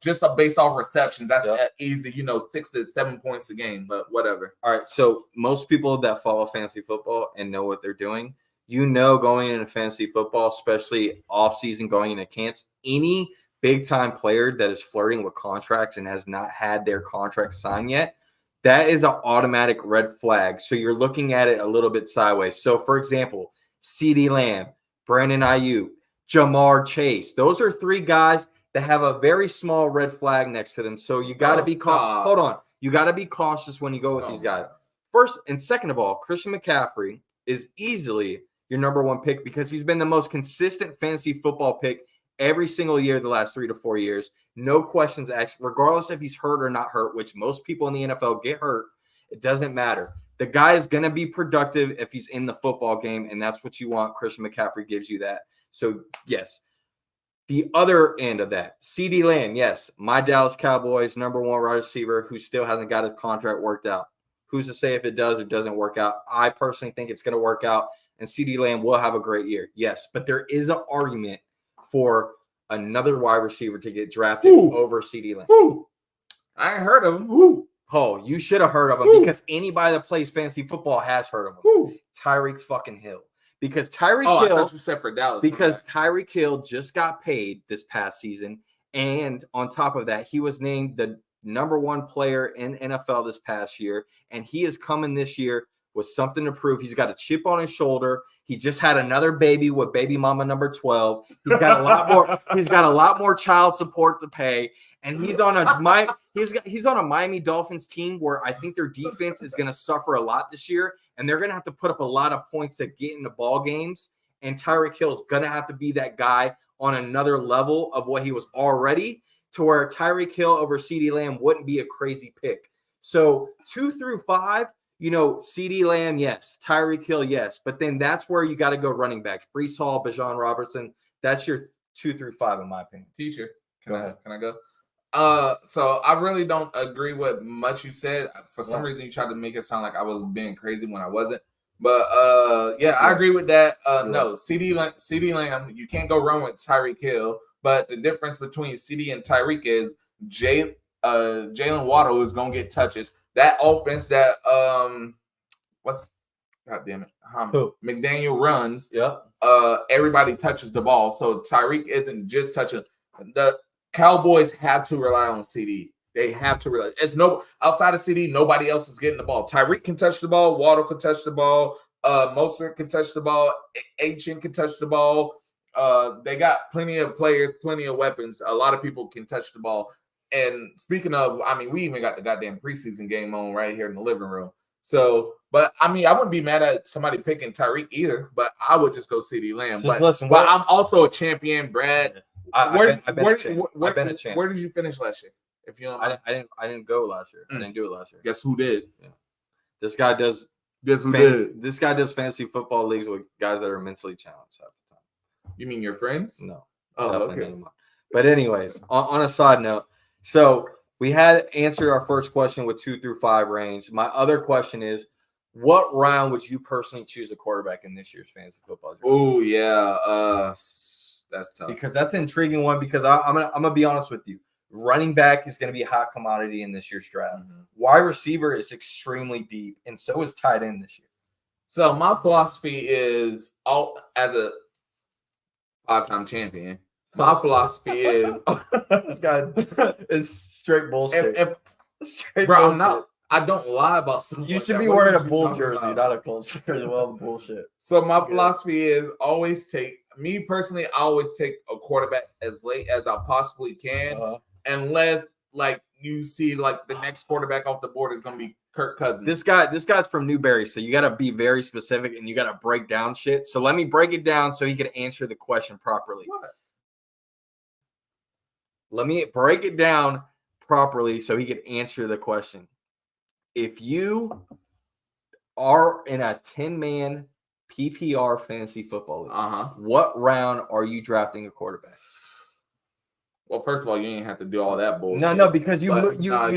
just based off receptions, that's easy, 6 to 7 points a game, but whatever. All right. So most people that follow fantasy football and know what they're doing, going into fantasy football, especially off-season, going into camps, any big-time player that is flirting with contracts and has not had their contract signed yet, that is an automatic red flag. So you're looking at it a little bit sideways. So, for example, CeeDee Lamb, Brandon Ayuk, Jamar Chase. Those are 3 guys that have a very small red flag next to them. So you got to be cautious. Hold on. You got to be cautious when you go with these guys. First and second of all, Christian McCaffrey is easily your number one pick because he's been the most consistent fantasy football pick every single year the last 3 to 4 years. No questions asked, regardless if he's hurt or not hurt, which most people in the NFL get hurt. It doesn't matter. The guy is going to be productive if he's in the football game, and that's what you want. Christian McCaffrey gives you that. So, yes. The other end of that, CeeDee Lamb, yes, my Dallas Cowboys number one wide receiver who still hasn't got his contract worked out. Who's to say if it does or doesn't work out? I personally think it's going to work out, and CeeDee Lamb will have a great year. Yes, but there is an argument for another wide receiver to get drafted over CeeDee Lamb. I ain't heard of him. Oh, you should have heard of him because anybody that plays fantasy football has heard of him. Tyreek fucking Hill. Because Tyreek Hill, I thought you said for Dallas. Because Tyreek Hill just got paid this past season, and on top of that, he was named the number one player in NFL this past year, and he is coming this year with something to prove. He's got a chip on his shoulder. He just had another baby with baby mama number 12. He's got a lot more. He's got a lot more child support to pay, and he's on a Miami Dolphins team where I think their defense is going to suffer a lot this year, and they're going to have to put up a lot of points to get into ball games. And Tyreek Hill is going to have to be that guy on another level of what he was already, to where Tyreek Hill over CeeDee Lamb wouldn't be a crazy pick. So 2 through 5. CeeDee Lamb, yes. Tyreek Hill, yes. But then that's where you got to go running backs. Breece Hall, Bijan Robertson. That's your 2 through 5, in my opinion. Teacher, Go ahead. can I go? So I really don't agree with much you said. For some reason, you tried to make it sound like I was being crazy when I wasn't. But I agree with that. No, CeeDee Lamb, you can't go wrong with Tyreek Hill. But the difference between CeeDee and Tyreek is Jalen Waddle is gonna get touches. That offense that God damn it, McDaniel runs. Yep. Everybody touches the ball, so Tyreek isn't just touching. The Cowboys have to rely on CeeDee. They have to realize outside of CeeDee, nobody else is getting the ball. Tyreek can touch the ball. Waddle can touch the ball. Mostert can touch the ball. Achane can touch the ball. They got plenty of players, plenty of weapons. A lot of people can touch the ball. And speaking of, we even got the goddamn preseason game on right here in the living room. So, but I wouldn't be mad at somebody picking Tyreek either. But I would just go CeeDee Lamb. But I'm also a champion, Brad. Where did you finish last year? If you don't, I didn't go last year. I didn't do it last year. Guess who did? Yeah. This guy does. Guess who did? This guy does fantasy football leagues with guys that are mentally challenged half the time. You mean your friends? No. Oh, okay. But anyways, on a side note, so we had answered our first question with 2 through 5 range. My other question is, what round would you personally choose a quarterback in this year's fantasy football draft? Oh yeah, that's tough. Because that's an intriguing one. Because I'm gonna be honest with you. Running back is going to be a hot commodity in this year's draft. Mm-hmm. Wide receiver is extremely deep, and so is tight end this year. So my philosophy is, as a 5-time champion, my philosophy is this guy is straight bullshit. Bro, I'm not. I don't lie about stuff. You should be wearing a Bull jersey, not a Colts jersey. Well, bullshit. So my philosophy is always take. Me personally, I always take a quarterback as late as I possibly can. Unless you see the next quarterback off the board is going to be Kirk Cousins. This guy's from Newberry, so you got to be very specific and you got to break down shit. So let me break it down so he can answer the question properly. What? Let me break it down properly so he can answer the question. If you are in a 10-man PPR fantasy football league, what round are you drafting a quarterback? Well, first of all, you ain't have to do all that bullshit. No, because you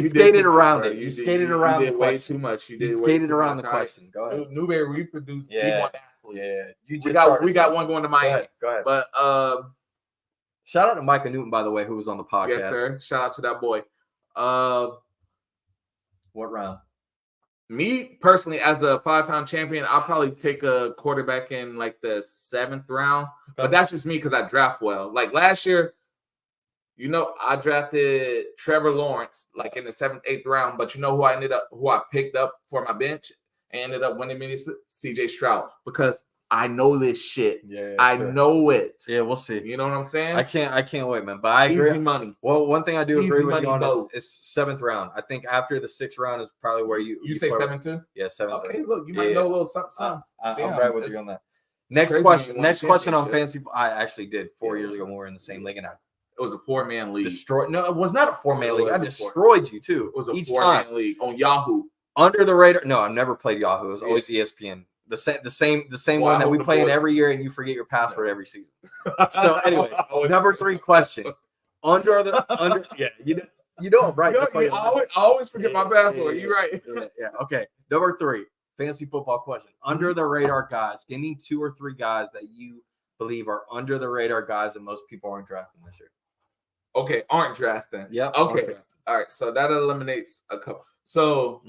skated around it. You skated around the question. Way too much. You skated around the question. Go ahead. Newberry reproduced D1 athletes. Yeah. We got one going to Miami. Go ahead. But shout out to Micah Newton, by the way, who was on the podcast. Yes, sir. Shout out to that boy. What round? Me personally, as the 5-time champion, I'll probably take a quarterback in the 7th round. Okay. But that's just me because I draft well. Like last year, I drafted Trevor Lawrence in the 7th, 8th round. But who I picked up for my bench and ended up winning me? CJ Stroud, because I know this shit. Yeah, I know it. Yeah, we'll see. You know what I'm saying? I can't wait, man. But I agree. Easy money. Well, one thing I do agree with you on is 7th round. I think after the 6th round is probably where you say 7 too? Yeah, 7th. Okay, look, you might know a little something. I'm right with you on that. Next question on fantasy. I actually did 4 years ago when we were in the same league, and it was a 4-man league. No, it was not a 4-man league. I destroyed you too. It was a 4-man league on Yahoo. Under the radar. No, I've never played Yahoo. It was always ESPN. The same one that we play in every year, and you forget your password every season. So, anyways, number 3 question. You know I'm right. I always forget my password. You're right. Yeah. Okay. Number 3, fantasy football question. Under the radar guys. Give me 2 or 3 guys that you believe are under the radar guys that most people aren't drafting this year. Okay, aren't drafting. Yeah. Okay. All right. So that eliminates a couple. So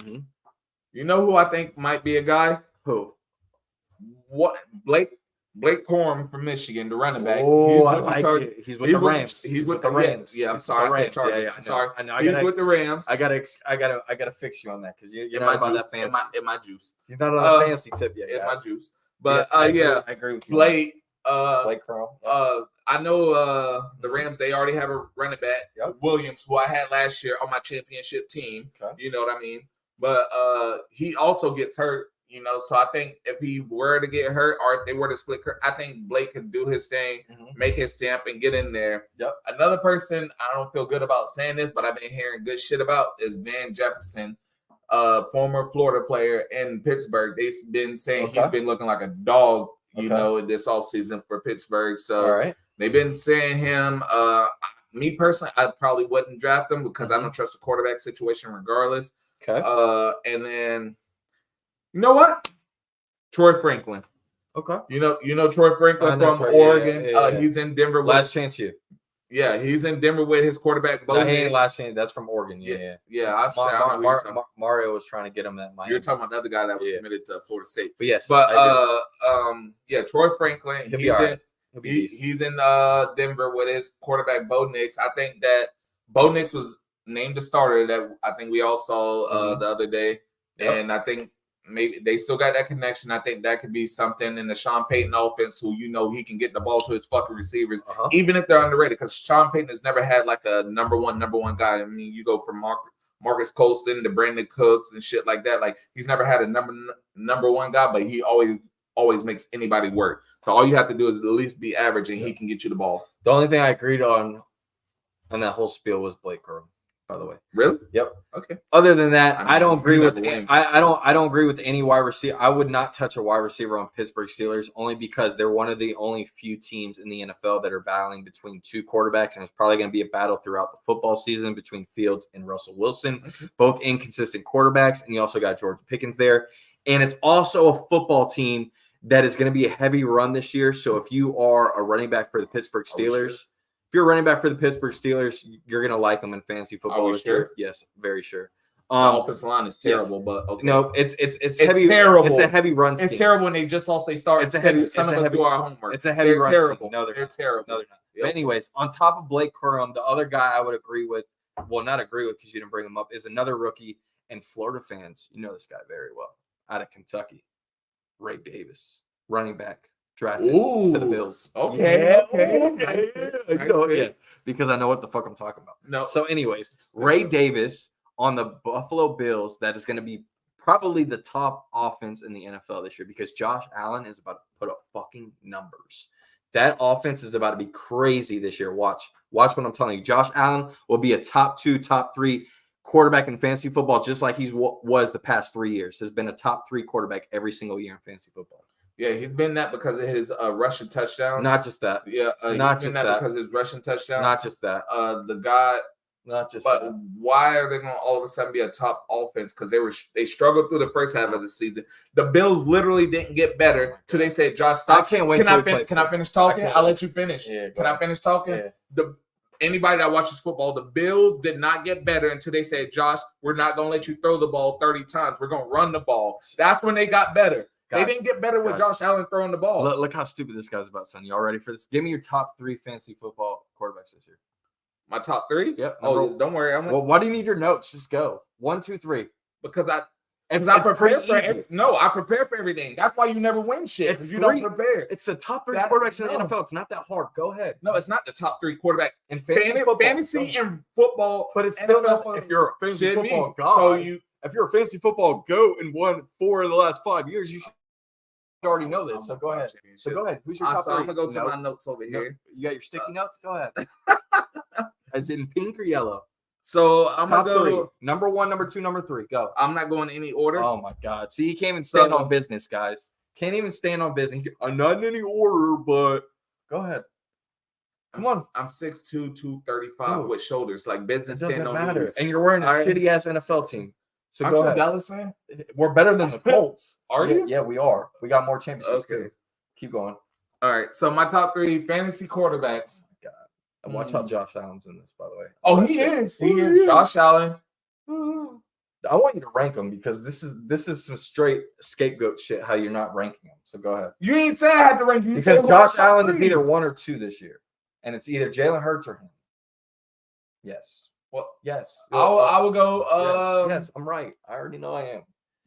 you know who I think might be a guy? Who? What? Blake Corum from Michigan, the running back. Oh, I like it. He's with the Rams. He's with the Rams. Yeah, I'm sorry. I said Chargers. Yeah, I'm sorry. I know. He's with the Rams. I gotta fix you on that because you're not about that fancy. In my juice. He's not on the fancy tip yet. In my juice. But I agree with you. Blake Corum. I know the Rams. They already have a running back, Williams, who I had last year on my championship team. Okay. You know what I mean? But he also gets hurt. So I think if he were to get hurt or if they were to split, I think Blake could do his thing, make his stamp, and get in there. Yep. Another person, I don't feel good about saying this, but I've been hearing good shit about is Van Jefferson. former Florida player in Pittsburgh. They've been saying he's been looking like a dog, you know, this offseason for Pittsburgh. So they've been saying him. Me personally, I probably wouldn't draft him because I don't trust the quarterback situation regardless. Okay. And then you know what? Troy Franklin. Okay. You know Troy Franklin from Oregon. Yeah. He's in Denver. Last chance you. Yeah, he's in Denver with his quarterback. No, he ain't last chance. That's from Oregon. Yeah. Mario was trying to get him at Miami. You're talking about the other guy that was committed to Florida State. But yes, Troy Franklin. He'll be all right. He's in Denver with his quarterback Bo Nix. I think that Bo Nix was named the starter that I think we all saw the other day, and I think maybe they still got that connection. I think that could be something in the Sean Payton offense, who he can get the ball to his fucking receivers, even if they're underrated. Because Sean Payton has never had like a number one guy. I mean, you go from Marcus Colston to Brandon Cooks and shit like that. Like he's never had a number one guy, but he always makes anybody work. So all you have to do is at least be average, and he can get you the ball. The only thing I agreed on that whole spiel was Blake Corum, by the way. Really? Yep. Okay. Other than that, I don't agree with I don't agree with any wide receiver. I would not touch a wide receiver on Pittsburgh Steelers only because they're one of the only few teams in the NFL that are battling between two quarterbacks, and it's probably going to be a battle throughout the football season between Fields and Russell Wilson, both inconsistent quarterbacks, and you also got George Pickens there. And it's also a football team that is going to be a heavy run this year. So if you are a running back for the Pittsburgh Steelers, if you're a running back for the Pittsburgh Steelers, you're going to like them in fantasy football this year. Yes, very sure. The offensive line is terrible, but okay. No, it's heavy. Terrible. It's a heavy run scheme. It's terrible when they just all say start. It's a heavy. Some of us do our homework. It's a heavy run terrible. scheme. No, they're terrible. No, they're not. Yep. But anyways, on top of Blake Corum, the other guy I would agree with, well, not agree with because you didn't bring him up, is another rookie. And Florida fans, you know this guy very well, out of Kentucky, Ray Davis, running back, drafted to the Bills. Okay. Because I know what the fuck I'm talking about. No. So anyways, Ray Davis on the Buffalo Bills, that is going to be probably the top offense in the NFL this year because Josh Allen is about to put up fucking numbers. That offense is about to be crazy this year. Watch what I'm telling you. Josh Allen will be a top 2, top 3 quarterback in fantasy football, just like he was the past 3 years. Has been a top 3 quarterback every single year in fantasy football. Yeah, he's been that because of his rushing touchdowns. Not just that. Yeah, not just that because of his rushing touchdowns. Not just that. The guy. Not just. But that. why are they going to all of a sudden be a top offense? Because they struggled through the first half of the season. The Bills literally didn't get better till they said, "Josh, stop." I can't wait. Can I finish talking? I'll let you finish. Yeah, can I finish talking? Yeah. Anybody that watches football, the Bills did not get better until they said, "Josh, we're not going to let you throw the ball 30 times. We're going to run the ball." That's when they got better. They didn't get better with Josh Allen throwing the ball. Look how stupid this guy's about, son. Y'all ready for this? Give me your top 3 fantasy football quarterbacks this year. My top 3? Yep. Don't worry. Well, why do you need your notes? Just go. 1, 2, 3. Because I prepare for I prepare for everything. That's why you never win shit. Because you don't prepare. It's the top 3 quarterbacks in the NFL. It's not that hard. Go ahead. No, it's not the top 3 quarterback in fantasy and football. But it's still not. If you're a fantasy football god, if you're a fantasy football goat and won 4 of the last 5 years, you should already know this. So go ahead. Who's your top 3? I'm gonna go to my notes over here. You got your sticky notes? Go ahead. As in pink or yellow? So I'm top gonna go 3. Number 1, number 2, number 3. Go. I'm not going any order. Oh my god. See, he can't even stand on business, guys. Can't even stand on business. I'm not in any order, but go ahead. Come on. I'm 6'2", 235 with shoulders like business. Doesn't matter. And you're wearing a shitty ass NFL team. So Aren't go you ahead. a Dallas fan? We're better than the Colts. Are you? Yeah, we are. We got more championships too. Keep going. All right. So my top 3 fantasy quarterbacks. And watch how Josh Allen's in this, by the way. Oh, he is. He is. Josh Allen. I want you to rank them because this is some straight scapegoat shit. How you're not ranking them. So go ahead. You ain't say I had to rank you. Because Josh Allen is either 1 or 2 this year, and it's either Jalen Hurts or him. Yes. Well, yes. I will go. Yes, I'm right. I already know I am.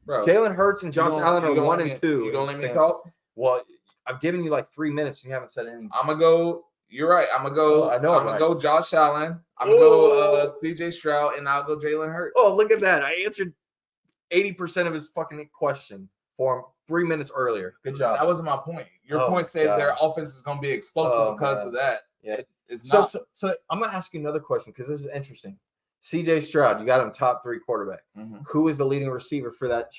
Bro, Jalen Hurts and Josh Allen are 1 and 2. You gonna let me talk? Well, I've given you like 3 minutes and you haven't said anything. I'm gonna go. You're right. I'm gonna go. I'm gonna go Josh Allen. I'm gonna go CJ Stroud, and I'll go Jalen Hurts. Oh, look at that! I answered 80% of his fucking question for him 3 minutes earlier. Good job. That wasn't my point. Your point said their offense is gonna be explosive because of that. Yeah. It's not. So I'm gonna ask you another question because this is interesting. CJ Stroud, you got him top 3 quarterback. Mm-hmm. Who is the leading receiver for that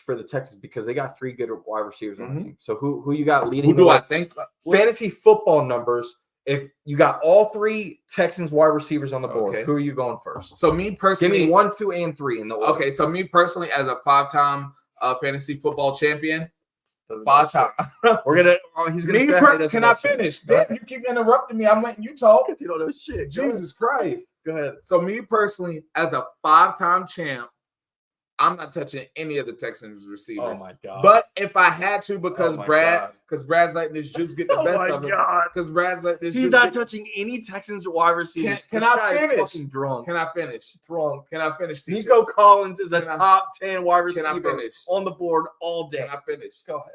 for the Texans? Because they got 3 good wide receivers on the team. So who you got leading? Who do I think? Fantasy football numbers. If you got all 3 Texans wide receivers on the board, Okay. who are you going first? So me personally, give me 1, 2, and 3 in the order. Okay, so me personally, as a 5-time fantasy football champion, 5-time. We're gonna. Oh, he's gonna. Can I finish? Damn, you keep interrupting me. I'm letting you talk. You don't know shit. Jesus Christ. Go ahead. So me personally, as a 5-time champ, I'm not touching any of the Texans receivers. Oh my god! But if I had to, because God. Brad's letting this juice get the best of him. Because Brad's letting this. He's not touching any Texans wide receivers. Can I finish? Fucking drunk. Can I finish? Drunk. Can I finish? TJ? Nico Collins is a top 10 wide receiver Can I finish? on the board all day. Can I finish? Go ahead.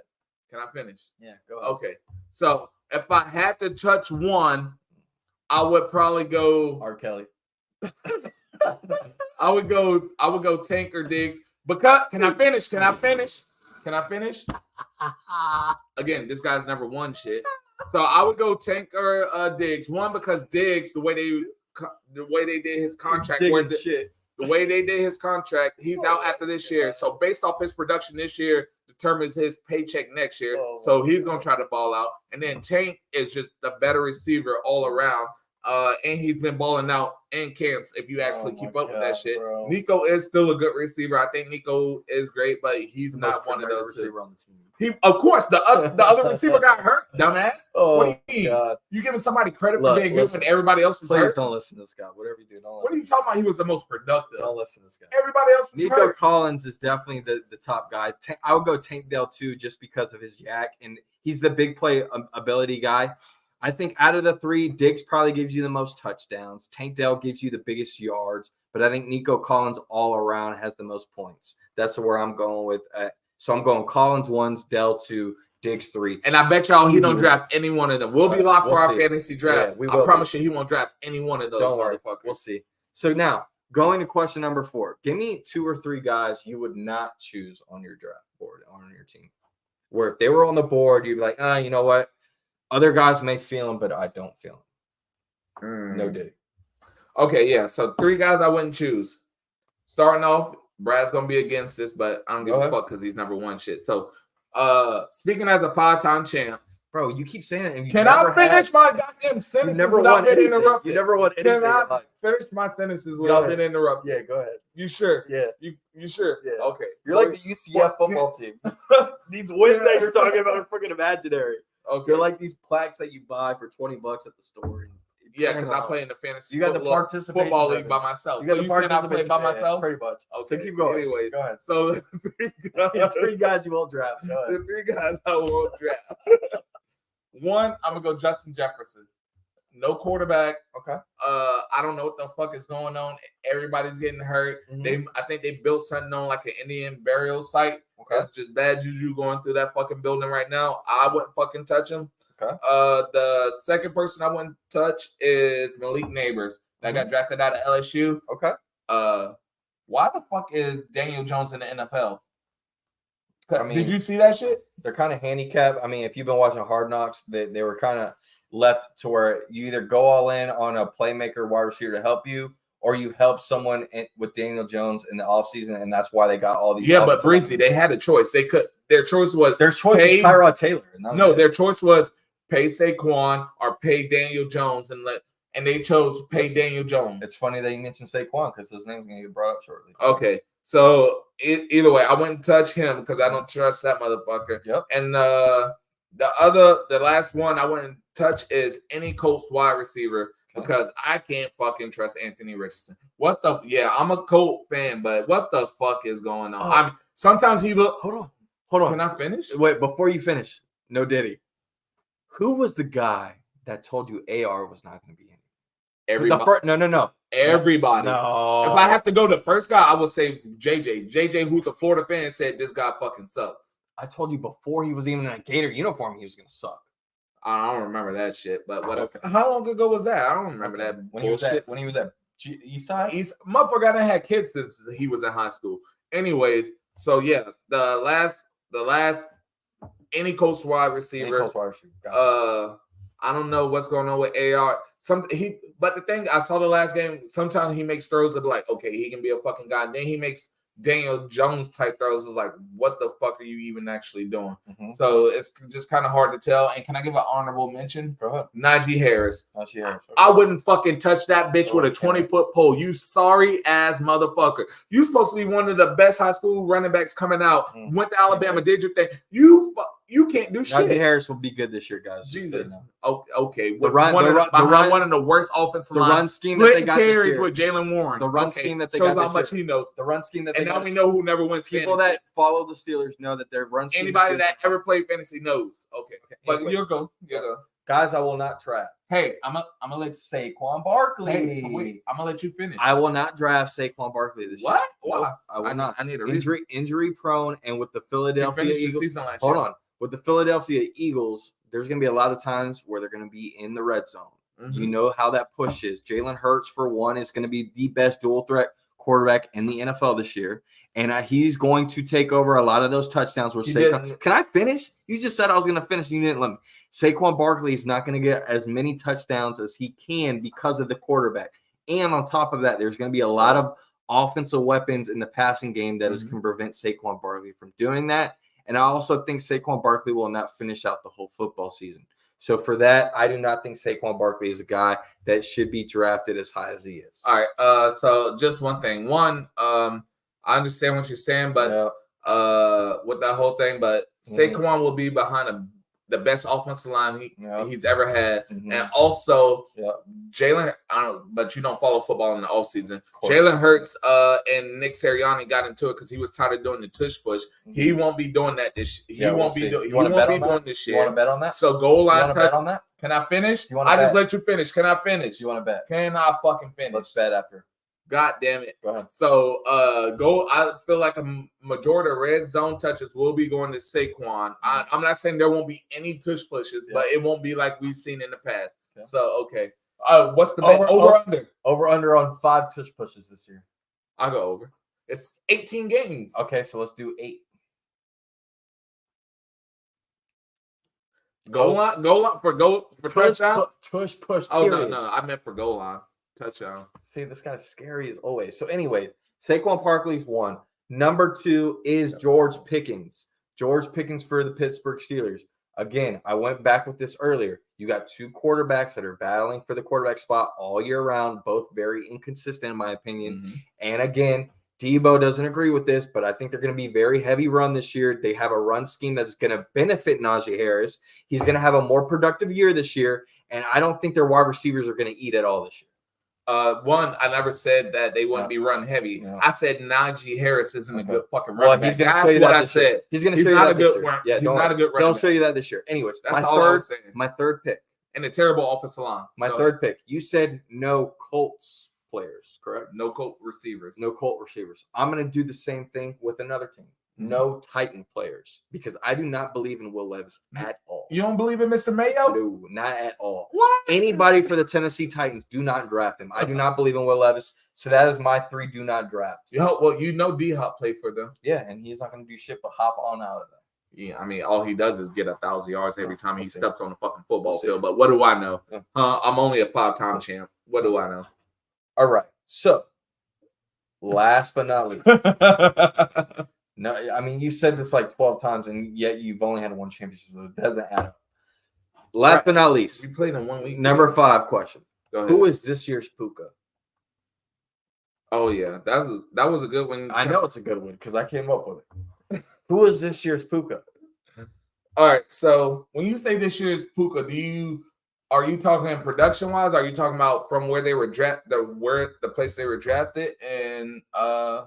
Can I finish? Yeah, go ahead. Okay. So if I had to touch one, I would probably go R. Kelly. I would go Tank or Diggs. Because can I finish? Can I finish? Can I finish? Again, this guy's never won shit. So I would go Tank or Diggs. One, because Diggs, the way they did his contract, the way they did his contract, he's out after this year. So based off his production this year determines his paycheck next year. So he's gonna try to ball out. And then Tank is just the better receiver all around. And he's been balling out in camps if you actually keep up with that shit. Bro. Nico is still a good receiver. I think Nico is great, but he's not one of those receiver on the team. He, of course, the other receiver got hurt, dumbass. What do you mean? God. You giving somebody credit for being good when everybody else was hurt? Please don't listen to this guy. Whatever you do, don't listen. What are you talking about? He was the most productive. Don't listen to this guy. Everybody else was Nico hurt. Collins is definitely the top guy. I would go Tank Dell too, just because of his yak, and he's the big play ability guy. I think out of the 3, Diggs probably gives you the most touchdowns. Tank Dell gives you the biggest yards, but I think Nico Collins all around has the most points. That's where I'm going with. So I'm going Collins 1, Dell 2, Diggs 3. And I bet y'all he don't draft any one of them. We'll be locked for our fantasy draft. Yeah, I promise you he won't draft any one of those motherfuckers. We'll see. So now, going to question number 4. Give me 2 or 3 guys you would not choose on your draft board or on your team. Where if they were on the board, you'd be like, you know what? Other guys may feel him, but I don't feel him. No Diddy. Okay, yeah. So 3 guys I wouldn't choose. Starting off, Brad's gonna be against this, but I don't give a fuck because he's number 1 shit. So speaking as a 5-time champ. Bro, you keep saying it. And can I finish my goddamn sentences? You never won anything. You never won anything. Can I finish my sentences without being interrupted? Yeah, go ahead. You sure? Yeah. You sure? Yeah. Okay. You're like the UCF football team. These wins that you're talking about are freaking imaginary. Okay. They're like these plaques that you buy for $20 at the store. Yeah, because I play in the fantasy you got the participation football league by myself. You got the participation play by myself? Pretty much. Okay. So keep going. Anyway, go ahead. So the 3 guys you won't draft. Go ahead. The 3 guys I won't draft. 1, I'm going to go Justin Jefferson. No quarterback. Okay. I don't know what the fuck is going on. Everybody's getting hurt. Mm-hmm. I think they built something on like an Indian burial site. Okay. That's just bad juju going through that fucking building right now. I wouldn't fucking touch him. Okay. The second person I wouldn't touch is Malik Neighbors that got drafted out of LSU. Okay. Why the fuck is Daniel Jones in the NFL? I mean, did you see that shit? They're kind of handicapped. I mean, if you've been watching Hard Knocks, they were kind of left to where you either go all in on a playmaker wide receiver to help you, or you help someone with Daniel Jones in the offseason, and that's why they got all these. Yeah, but Breezy, they had a choice. They could. Their choice was Tyrod Taylor. No, their choice was pay Saquon or pay Daniel Jones, and they chose pay Daniel Jones. It's funny that you mentioned Saquon because his name's gonna get brought up shortly. Okay, so either way, I wouldn't touch him because I don't trust that motherfucker. Yep. And the last one I wouldn't touch is any Colts wide receiver. Because I can't fucking trust Anthony Richardson. I'm a Colt fan, but what the fuck is going on? I mean, sometimes he look. Hold on. Can I finish? Wait, before you finish, no Diddy. Who was the guy that told you AR was not going to be in? Everybody. No. Everybody. No. If I have to go the first guy, I would say JJ. JJ, who's a Florida fan, said this guy fucking sucks. I told you before he was even in a Gator uniform, he was going to suck. I don't remember that shit, but whatever. Okay. How long ago was that? I don't remember that. When he was at Eastside? Motherfucker, I had kids since he was in high school. Anyways, so yeah, the last any Colts wide receiver. Gotcha. I don't know what's going on with AR. But the thing, I saw the last game. Sometimes he makes throws of like, okay, he can be a fucking guy. Then he makes Daniel Jones type throws. It's like, what the fuck are you even actually doing? Mm-hmm. So it's just kind of hard to tell. And can I give an honorable mention? Go ahead. Najee Harris. Najee Harris. Okay. I wouldn't fucking touch that bitch with a 20-foot pole. You sorry ass motherfucker. You supposed to be one of the best high school running backs coming out. Went to Alabama, did your thing. You can't do shit. Najee Harris will be good this year, guys. Okay. The run, one of the worst offensive the line. run scheme that they got this year with Jalen Warren. The run scheme that they shows got how much he knows. The run scheme that they and got. now we know who never wins. People fantasy. that follow the Steelers know that their run scheme. Anybody that ever played fantasy knows. Okay. But anyways, you'll go. Guys, I will not draft. Hey, I'm gonna let Saquon Barkley. Hey, wait, I'm gonna let you finish. I will not draft Saquon Barkley this year. What? Why? I will not. I need a injury prone, and with the Philadelphia Eagles. Hold on. With the Philadelphia Eagles, there's going to be a lot of times where they're going to be in the red zone. Mm-hmm. You know how that push is. Jalen Hurts, for one, is going to be the best dual threat quarterback in the NFL this year. And he's going to take over a lot of those touchdowns. Can I finish? You just said I was going to finish, and you didn't let me. Saquon Barkley is not going to get as many touchdowns as he can because of the quarterback. And on top of that, there's going to be a lot of offensive weapons in the passing game that can prevent Saquon Barkley from doing that. And I also think Saquon Barkley will not finish out the whole football season. So for that, I do not think Saquon Barkley is a guy that should be drafted as high as he is. All right. So just one thing. I understand what you're saying, but with that whole thing, but Saquon will be behind the best offensive line he's ever had. And also Jalen, I don't, but you don't follow football in the offseason. Jalen Hurts and Nick Sirianni got into it because he was tired of doing the tush push. He won't be doing that this year. He won't be doing this year. You want to bet on that? So goal line touch. Bet on that? Can I finish? I just let you finish. Can I finish? You want to bet? Can I fucking finish? Let's bet after. God damn it. Go ahead. So I feel like a majority of red zone touches will be going to Saquon. I'm not saying there won't be any tush pushes, but it won't be like we've seen in the past. Okay. So okay. What's the bet? Over under on 5 tush pushes this year. I'll go over. It's 18 games. Okay, so let's do 8. Goal line for touchdown. Tush push. Oh no, I meant for goal line. Touchdown. See, this guy's scary as always. So, anyways, Saquon Barkley's 1. Number 2 is George Pickens. George Pickens for the Pittsburgh Steelers. Again, I went back with this earlier. You got 2 quarterbacks that are battling for the quarterback spot all year round, both very inconsistent in my opinion. And again, Debo doesn't agree with this, but I think they're going to be very heavy run this year. They have a run scheme that's going to benefit Najee Harris. He's going to have a more productive year this year, and I don't think their wide receivers are going to eat at all this year. I never said that they wouldn't be run heavy. No. I said Najee Harris isn't a good fucking running back. He's going to show you that this year. He's going to show you that this year. Yeah, he's not a good running back. He'll show you that this year. Anyways, that's all I was saying. My third pick. And a terrible offensive line. My third pick. You said no Colts players, correct? No Colt receivers. No Colt receivers. I'm going to do the same thing with another team. No Titan players, because I do not believe in Will Levis at all. You don't believe in Mr. Mayo? No, not at all. What? Anybody for the Tennessee Titans, do not draft him. I do not believe in Will Levis. So that is my 3 do not draft. D-Hop played for them. Yeah, and he's not going to do shit but hop on out of that. Yeah, I mean, all he does is get 1,000 yards every time he steps on the fucking football field. But what do I know? I'm only a 5-time champ. What do I know? All right. So, last but not least. No, I mean, you said this like 12 times, and yet you've only had 1 championship, so it doesn't add up. Last but not least. We played in 1 week. Number 5 question. Who is this year's Puka? Oh, yeah. That was a good one. I know it's a good one because I came up with it. Who is this year's Puka? All right, so when you say this year's Puka, are you talking production-wise? Are you talking about from where they were drafted, the place they were drafted, and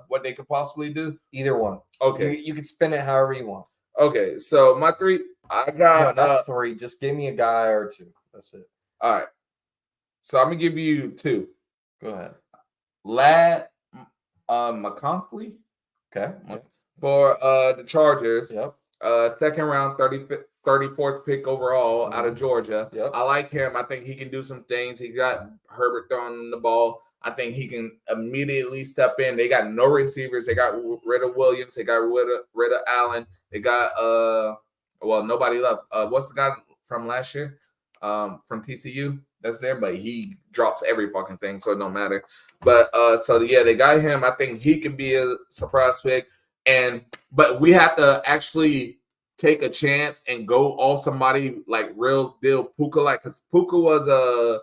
what they could possibly do? Either one. Okay, you can spin it however you want. Okay, so my 3, I got not 3. Just give me a guy or 2. That's it. All right. So I'm gonna give you 2. Go ahead. Ladd McConkey. Okay. For the Chargers. Yep. Second round, 34th pick overall out of Georgia. Yep. I like him. I think he can do some things. He got Herbert throwing the ball. I think he can immediately step in. They got no receivers. They got rid of Williams. They got rid of Allen. They got nobody left. What's the guy from last year? from TCU that's there, but he drops every fucking thing, so it don't matter. But so yeah, they got him. I think he could be a surprise pick, but we have to actually take a chance and go all somebody like real deal Puka, like because Puka was a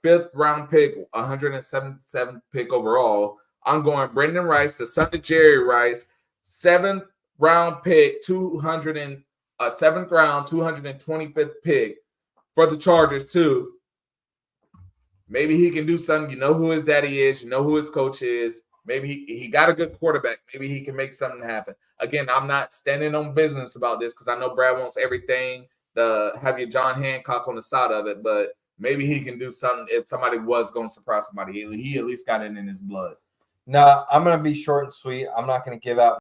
5th round pick, 177th pick overall. I'm going Brendan Rice, the son of Jerry Rice, 7th round pick, 7th round, 225th pick for the Chargers too. Maybe he can do something. You know who his daddy is. You know who his coach is. Maybe he got a good quarterback. Maybe he can make something happen. Again, I'm not standing on business about this because I know Brad wants everything to have your John Hancock on the side of it, but maybe he can do something if somebody was going to surprise somebody. He at least got it in his blood. No, I'm going to be short and sweet. I'm not going to give out